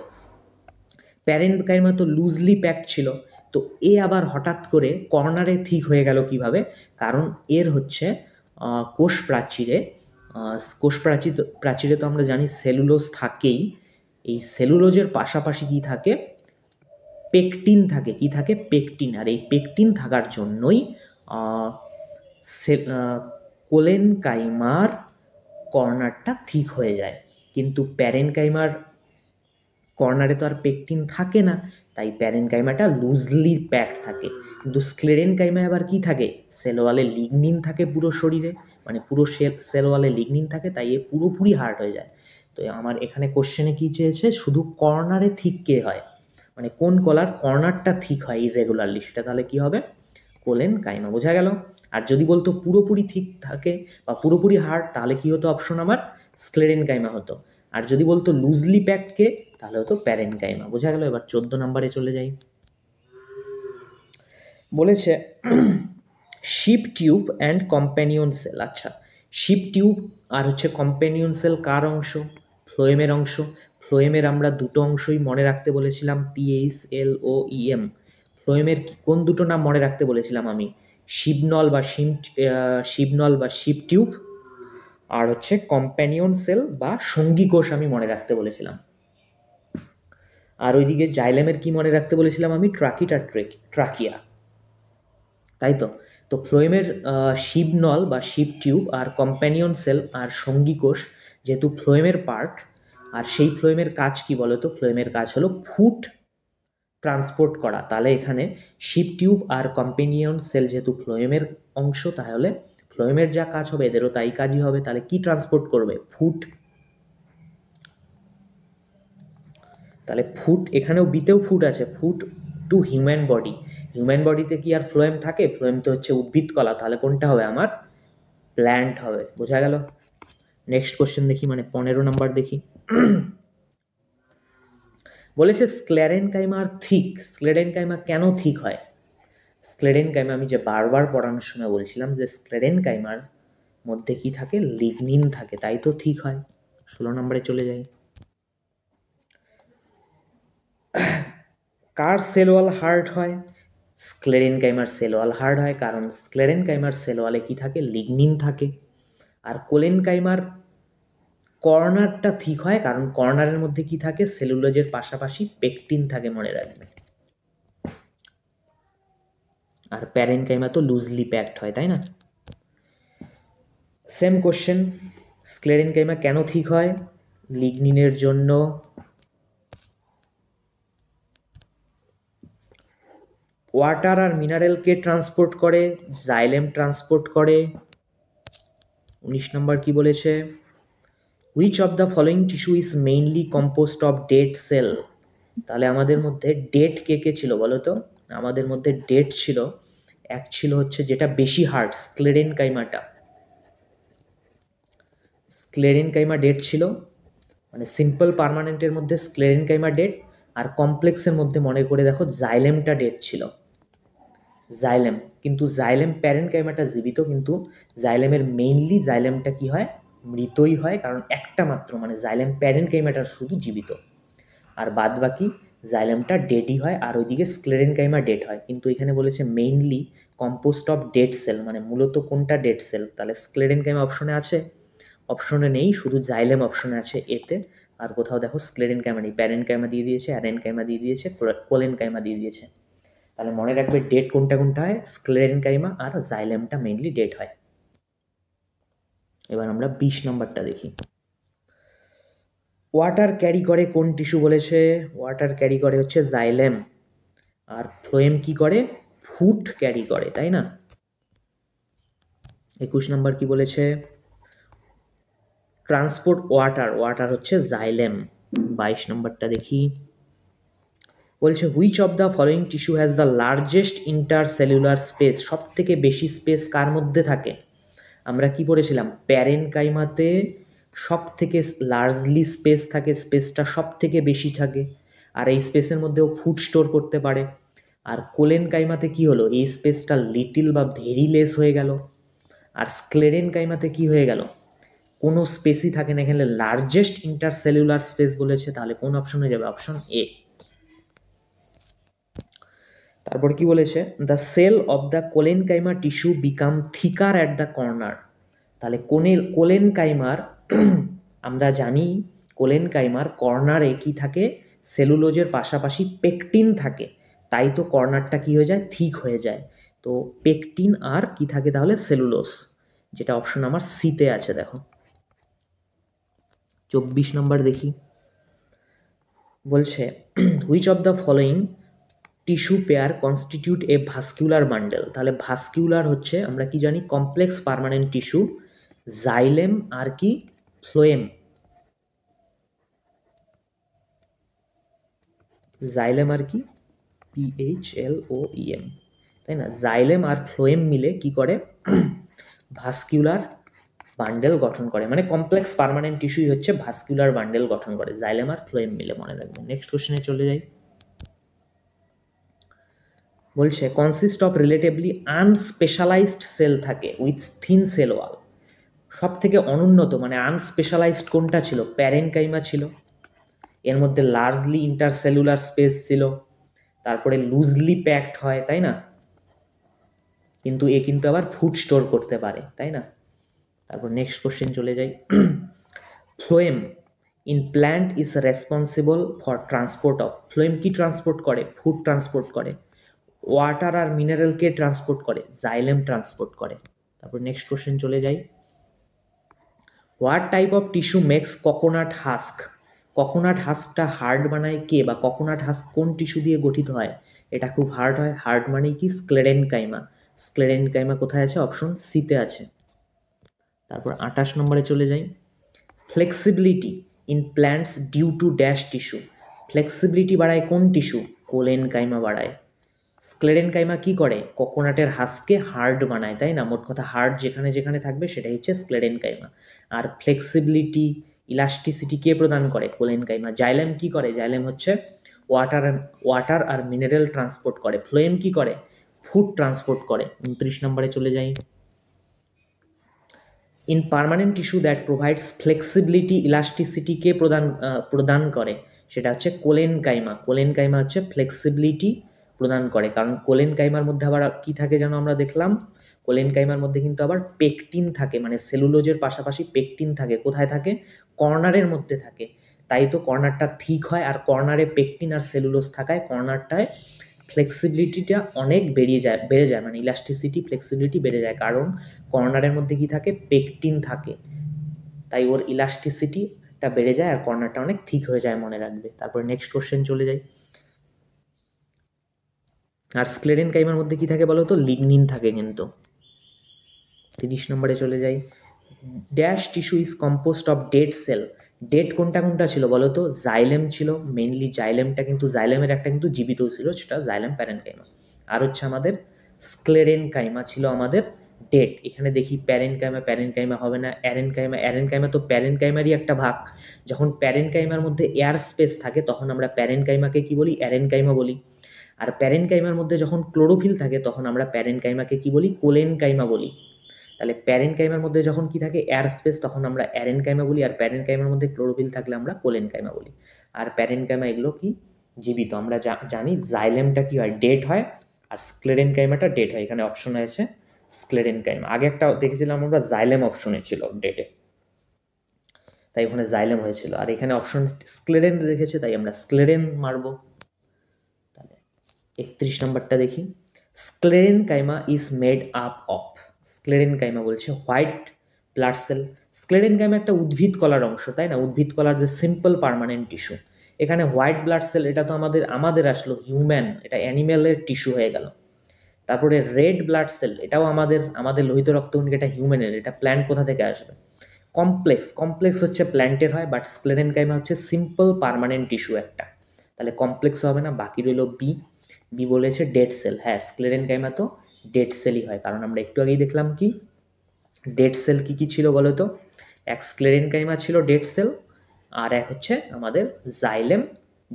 প্যারেনকাইমা তো লুজলি প্যাকড ছিল, তো এ আবার হঠাৎ করে কর্নারে থিক হয়ে গেল কিভাবে? কারণ এর হচ্ছে কোষ প্রাচীরে, প্রাচীরে তো আমরা জানি সেলুলোজ থাকেই। এই সেলুলোজের পাশাপাশি কি থাকে? পেকটিন থাকে। কি থাকে? পেকটিন। আর এই পেকটিন থাকার জন্যই কোলেনকাইমার কর্নারটা থিক হয়ে যায়। কিন্তু প্যারেনকাইমার কর্নারে তো আর পেকটিন থাকে না, তাই প্যারেনকাইমাটা লুজলি প্যাকড থাকে। কিন্তু স্ক্লেরেনকাইমায় আবার কি থাকে? সেলওয়ালে লিগনিন থাকে পুরো শরীরে, মানে পুরো সেলওয়ালে লিগনিন থাকে, তাই এ পুরোপুরি হার্ড হয়ে যায়। তো আমার এখানে কোশ্চেনে কি চেয়েছে? শুধু কর্নারে থিক কে হয়, মানে কোন কলার কর্নারটা থিক হয় ইররেগুলারলি, সেটা তাহলে কি হবে? কোলেনকাইমা। বোঝা গেল? আর যদি বলতো পুরোপুরি থিক থাকে বা পুরোপুরি হার্ড, তাহলে কি হতো? অপশন আমার স্ক্লেরেনকাইমা হতো। আর যদি বলতো লুজলি প্যাকড কে, তাহলে হতো প্যারেনকাইমা। বোঝা গেল? এবার 14 নম্বরে চলে যাই। বলেছে sieve tube and companion cell. আচ্ছা, শিপ টিউব আর হচ্ছে কম্প্যানিয়ন সেল কার অংশ? ফ্লোয়েমের অংশ। ফ্লোয়েমের আমরা দুটো অংশই মনে রাখতে বলেছিলাম, PHLOEM। ফ্লোয়েমের কোন দুটো নাম মনে রাখতে বলেছিলাম আমি? শিবনল বা শিপ টিউব, আর হচ্ছে কম্প্যানিয়ন সেল বা সঙ্গী কোষ আমি মনে রাখতে বলেছিলাম। আর ওইদিকে জাইলেমের কি মনে রাখতে বলেছিলাম আমি? ট্রাকিয়া, তাই তো। তো ফ্লোয়েমের শিবনল বা শিপ টিউব আর কম্প্যানিয়ন সেল আর সঙ্গী কোষ যেহেতু ফ্লোয়েমের পার্ট, আর সেই ফ্লোয়েমের কাজ কি বলো তো? ফ্লোয়েমের কাজ হলো ফুড ট্রান্সপোর্ট করা। তাহলে এখানে শিপ টিউব আর কম্প্যানিয়ন সেল যেহেতু ফ্লোয়েমের অংশ, তাহলে ফ্লোয়েমের যা কাজ হবে এদেরও তাই কাজই হবে। তাহলে কি ট্রান্সপোর্ট করবে? ফুড। তাহলে ফুড, এখানেও বিতেও ফুড আছে, food two human body. Human বডিতে কি আর ফ্লোয়েম থাকে? ফ্লোয়েম তো হচ্ছে উদ্ভিদ কলা, তাহলে কোনটা হবে আমার? প্ল্যান্ট হবে। বোঝা গেল? নেক্সট কোশ্চেন দেখি, মানে 15 নাম্বার দেখি। বলেছে স্ক্লেরেনকাইমা থিক। স্ক্লেরেনকাইমা কেন থিক হয়? স্ক্লেরেনকাইমা আমি যে বারবার পড়ানোর সময় বলছিলাম যে স্ক্লেরেনকাইমার মধ্যে কি থাকে? লিগনিন থাকে, তাই তো থিক হয়। 16 নম্বরে চলে যাই। কার সেল ওয়াল হার্ড হয়? স্ক্লেরেনকাইমার সেল ওয়াল হার্ড হয়, কারণ স্ক্লেরেনকাইমার সেল ওয়ালে কি থাকে? লিগনিন থাকে। আর কোলেনকাইমার কর্নারটা ঠিক হয়, কারণ কর্নারের মধ্যে কি থাকে? সেলুলোজের পাশাপাশি পেকটিন থাকে, মনে রাখবে। আর প্যারেনকাইমা তো লুজলি প্যাকড হয়, তাই না? সেম কোশ্চেন, স্ক্লেরেনকাইমা কেন ঠিক হয়? লিগনিনের জন্য। ওয়াটার আর মিনারেলকে ট্রান্সপোর্ট করে, জাইলেম ট্রান্সপোর্ট করে। 19 নম্বর কি বলেছে? Which of the following tissue is mainly composed of dead cell. তাহলে আমাদের মধ্যে ডেড কে কে ছিল বলো তো? আমাদের মধ্যে ডেড ছিল, এক ছিল হচ্ছে যেটা বেশি হার্ড, স্ক্লেরেনকাইমাটা। স্ক্লেরেনকাইমা ডেড ছিল, মানে সিম্পল পার্মানেন্টের মধ্যে স্ক্লেরেনকাইমা ডেড। আর কমপ্লেক্সের মধ্যে মনে করে দেখো জাইলেমটা ডেড ছিল। জাইলেম, কিন্তু জাইলেম প্যারেনকাইমাটা জীবিত, কিন্তু জাইলেমের মেইনলি জাইলেমটা কি হয়? মৃতই হয়, কারণ একটা মাত্র, মানে জাইলেম প্যারেনকাইমাটা শুধু জীবিত, আর বাদ বাকি জাইলেমটা ডেডই হয়। আর ওইদিকে স্ক্লেরেনকাইমা ডেড হয়। কিন্তু এখানে বলেছে mainly compost of dead cell, মানে মূলত কোনটা ডেড সেল? তাহলে স্ক্লেরেনকাইমা অপশনে আছে? অপশনে নেই, শুধু জাইলেম অপশনে আছে এতে। আর কোথাও দেখো স্ক্লেরেনকাইমা নেই, প্যারেনকাইমা দিয়ে দিয়েছে, অ্যারেনকাইমা দিয়ে দিয়েছে, কোলেনকাইমা দিয়ে দিয়েছে। তাহলে মনে রাখবে ডেট কোনটা কোনটা হয়, স্ক্লেরেনকাইমা আর জাইলেমটা মেইনলি ডেট হয়। এবার আমরা 20 নম্বরটা দেখি। ওয়াটার ক্যারি করে কোন টিস্যু বলেছে? ওয়াটার ক্যারি করে হচ্ছে জাইলেম, আর ফ্লোয়েম কি করে? ফুড ক্যারি করে, তাই না? 21 নম্বর কি বলেছে? ট্রান্সপোর্ট ওয়াটার, ওয়াটার হচ্ছে জাইলেম। 22 নম্বরটা দেখি, বলছে which of the following tissue has the largest intercellular space? সব থেকে বেশি স্পেস কার মধ্যে থাকে? আমরা কি পড়েছিলাম? প্যারেনকাইমাতে সব থেকে লার্জলি স্পেস থাকে, স্পেসটা সব থেকে বেশি থাকে, আর এই স্পেসের মধ্যেও ফুড স্টোর করতে পারে। আর কোলেনকাইমাতে কি হলো? এই স্পেসটা লিটিল বা ভেরি লেস হয়ে গেল। আর স্ক্লেরেনকাইমাতে কি হয়ে গেল? কোনো স্পেসই থাকে না, এখানে লার্জেস্ট ইন্টারসেলুলার স্পেস বলেছে, তাহলে কোন অপশন হয়ে যাবে? Option A. তারপর কি বলেছে? The cell of the collenchyma tissue become thicker at the corner. তাহলে কোলেনকাইমার আমরা জানি কোলেনকাইমার কর্নারে কি থাকে? সেলুলোজের পাশাপাশি পেকটিন থাকে, তাই তো কর্নারটা কি হয়ে যায়? থিক হয়ে যায়। তো পেকটিন আর কি থাকে তাহলে? সেলুলোজ, যেটা অপশন আমার সিতে আছে। দেখো 24 নম্বর দেখি, বলছে which of the following tissue pair constitute A ভাস্কিউলার bundle? তাহলে ভাস্কিউলার হচ্ছে আমরা কি জানি? Complex permanent tissue. জাইলেম আর কি? ফ্লোয়েম। জাইলেম আর কি? PHLOEM, তাই না? জাইলেম আর ফ্লোয়েম মিলে কি করে? ভাস্কিউলার বান্ডেল গঠন করে, মানে কমপ্লেক্স পার্মানেন্ট টিস্যুই হচ্ছে ভাস্কিউলার বান্ডেল গঠন করে, জাইলেম আর ফ্লোয়েম মিলে, মনে রাখবেন। নেক্সট কোশ্চেনে চলে যাই। বলছে কনসিস্ট অফ রিলেটিভলি আনস্পেশালাইজড সেল থাকে উইথ থিন সেল ওয়াল। সব থেকে অনুন্নত মানে আনস্পেশালাইজড কোনটা ছিল? প্যারেনকাইমা ছিল। এর মধ্যে লার্জলি ইন্টারসেলুলার স্পেস ছিল, তারপরে লুজলি প্যাকড হয়, তাই না? কিন্তু এ কিন্তু আবার ফুড স্টোর করতে পারে, তাই না? তারপর নেক্সট কোশ্চেন চলে যাই। Phloem in plant is responsible for transport of. Phloem কি ট্রান্সপোর্ট করে? ফুড ট্রান্সপোর্ট করে। ওয়াটার আর মিনারেলকে ট্রান্সপোর্ট করে? জাইলেম ট্রান্সপোর্ট করে। তারপর নেক্সট কোশ্চেন চলে যাই। What type of tissue makes coconut husk? Coconut হাস্কটা হার্ড বানায় কে, বা কোকোনাট হাস্ক কোন টিস্যু দিয়ে গঠিত হয়? এটা খুব হার্ড হয়। হার্ড মানে কি? স্ক্লেরেনকাইমা। স্ক্লেরেনকাইমা কোথায় আছে? অপশন সিতে আছে। তারপর 28 নম্বরে চলে যাই। Flexibility in plants due to dash tissue. Flexibility বাড়ায় কোন টিস্যু? কোলেনকাইমা বাড়ায়। স্ক্লেরেনকাইমা কি করে? কোকোনাটের হাস্ককে হার্ড বানায়, তাই না? মোট কথা হার্ড যেখানে যেখানে থাকবে সেটাই হচ্ছে স্ক্লেরেনকাইমা। আর ফ্লেক্সিবিলিটি, ইলাস্টিসিটি কে প্রদান করে? কোলেনকাইমা। জাইলেম কি করে? জাইলেম হচ্ছে ওয়াটার আর মিনারেল ট্রান্সপোর্ট করে। ফ্লোয়েম কি করে? ফুড ট্রান্সপোর্ট করে। 29 নম্বরে চলে যাই। In permanent tissue that provides flexibility, elasticity কে প্রদান করে? সেটা হচ্ছে কোলেনকাইমা। কোলেনকাইমা হচ্ছে ফ্লেক্সিবিলিটি প্রদান করে, কারণ কোলেনকাইমার মধ্যে আবার কি থাকে যেন আমরা দেখলাম? কোলেনকাইমার মধ্যে কিন্তু আবার পেকটিন থাকে, মানে সেলুলোজের পাশাপাশি পেকটিন থাকে। কোথায় থাকে? কর্নারের মধ্যে থাকে। তাই তো কর্নারটা ঠিক হয়, আর কর্নারে পেকটিন আর সেলুলোজ থাকায় কর্নারটায় ফ্লেক্সিবিলিটিটা অনেক বেড়ে যায়, মানে ইলাস্টিসিটি ফ্লেক্সিবিলিটি বেড়ে যায়, কারণ কর্নারের মধ্যে কি থাকে? পেকটিন থাকে, তাই ওর ইলাস্টিসিটিটা বেড়ে যায় আর কর্নারটা অনেক ঠিক হয়ে যায়, মনে রাখবে। তারপর নেক্সট কোশ্চেন চলে যাই। আর স্ক্লেরেনকাইমার মধ্যে কি থাকে বলো তো? লিগনিন থাকে কিন্তু। 30 নম্বরে চলে যাই। Dash tissue is compost of dead cell. Dead কোনটা কোনটা ছিল বলো তো? জাইলেম ছিল মেইনলি, জাইলেমটা কিন্তু জাইলেমের একটা কিন্তু জীবিত ছিল, সেটা জাইলেম প্যারেনকাইমা। আর হচ্ছে আমাদের স্ক্লেরেনকাইমা ছিল আমাদের ডেড। এখানে দেখি প্যারেনকাইমা, প্যারেনকাইমা হবে না। অ্যারেনকাইমা, অ্যারেনকাইমা তো প্যারেনকাইমারই একটা ভাগ। যখন প্যারেনকাইমার মধ্যে এয়ার স্পেস থাকে তখন আমরা প্যারেনকাইমাকে কি বলি? অ্যারেনকাইমা বলি। আর প্যারেনকাইমার মধ্যে যখন ক্লোরোফিল থাকে তখন আমরা প্যারেনকাইমাকে কি বলি? কোলেনকাইমা বলি। তাহলে প্যারেনকাইমার মধ্যে যখন কি থাকে? এয়ার স্পেস, তখন আমরা অ্যারেনকাইমা বলি, আর প্যারেনকাইমার মধ্যে ক্লোরোফিল থাকলে আমরা কোলেনকাইমা বলি। আর প্যারেনকাইমা এগুলো কি? জীবিত। আমরা জানি জাইলেমটা কি হয়? ডেড হয়, আর স্ক্লেরেনকাইমাটা ডেড হয়। এখানে অপশন আছে স্ক্লেরেনকাইমা। আগে একটা দেখেছিলাম আমরা জাইলেম অপশনে ছিল ডেডে, তাই ওখানে জাইলেম হয়েছিল, আর এখানে অপশন স্ক্লেরেন রেখেছে তাই আমরা স্ক্লেরেন মারবো। তাহলে 31 নম্বরটা দেখি, sclerenchyma is made up of, sclerenchyma বলছে হোয়াইট ব্লাড সেল। স্ক্লেরেনকাইমা একটা উদ্ভিদ কলার অংশ, তাই না? উদ্ভিদ কলার যে সিম্পল পার্মানেন্ট টিস্যু, এখানে হোয়াইট ব্লাড সেল, এটা তো আমাদের আসলো হিউম্যান, এটা অ্যানিম্যালের টিস্যু হয়ে গেল। তারপরে রেড ব্লাড সেল, এটাও আমাদের লোহিত রক্তকণিকা, এটা হিউম্যানের, এটা প্ল্যান্ট কোথা থেকে আসবে? কমপ্লেক্স হচ্ছে প্ল্যান্টের হয়, বাট স্ক্লেরেনকাইমা হচ্ছে সিম্পল পার্মানেন্ট টিস্যু একটা, তাহলে কমপ্লেক্স হবে না। বাকি রইল বি বলেছে ডেড সেল। হ্যাঁ, স্ক্লেরেনকাইমা তো ডেড সেলই হয়, কারণ আমরা একটু আগেই দেখলাম কি ডেড সেল কি ছিল বলো তো? এক স্ক্লেরেনকাইমা ছিল ডেড সেল, আর এক হচ্ছে আমাদের জাইলেম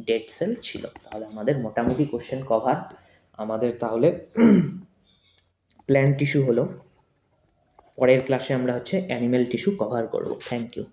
ডেড সেল ছিল। তাহলে আমাদের মোটামুটি কোশ্চেন কভার। আমাদের তাহলে প্ল্যান্ট টিস্যু হলো, পরের ক্লাসে আমরা হচ্ছে অ্যানিম্যাল টিস্যু কভার করব। Thank you.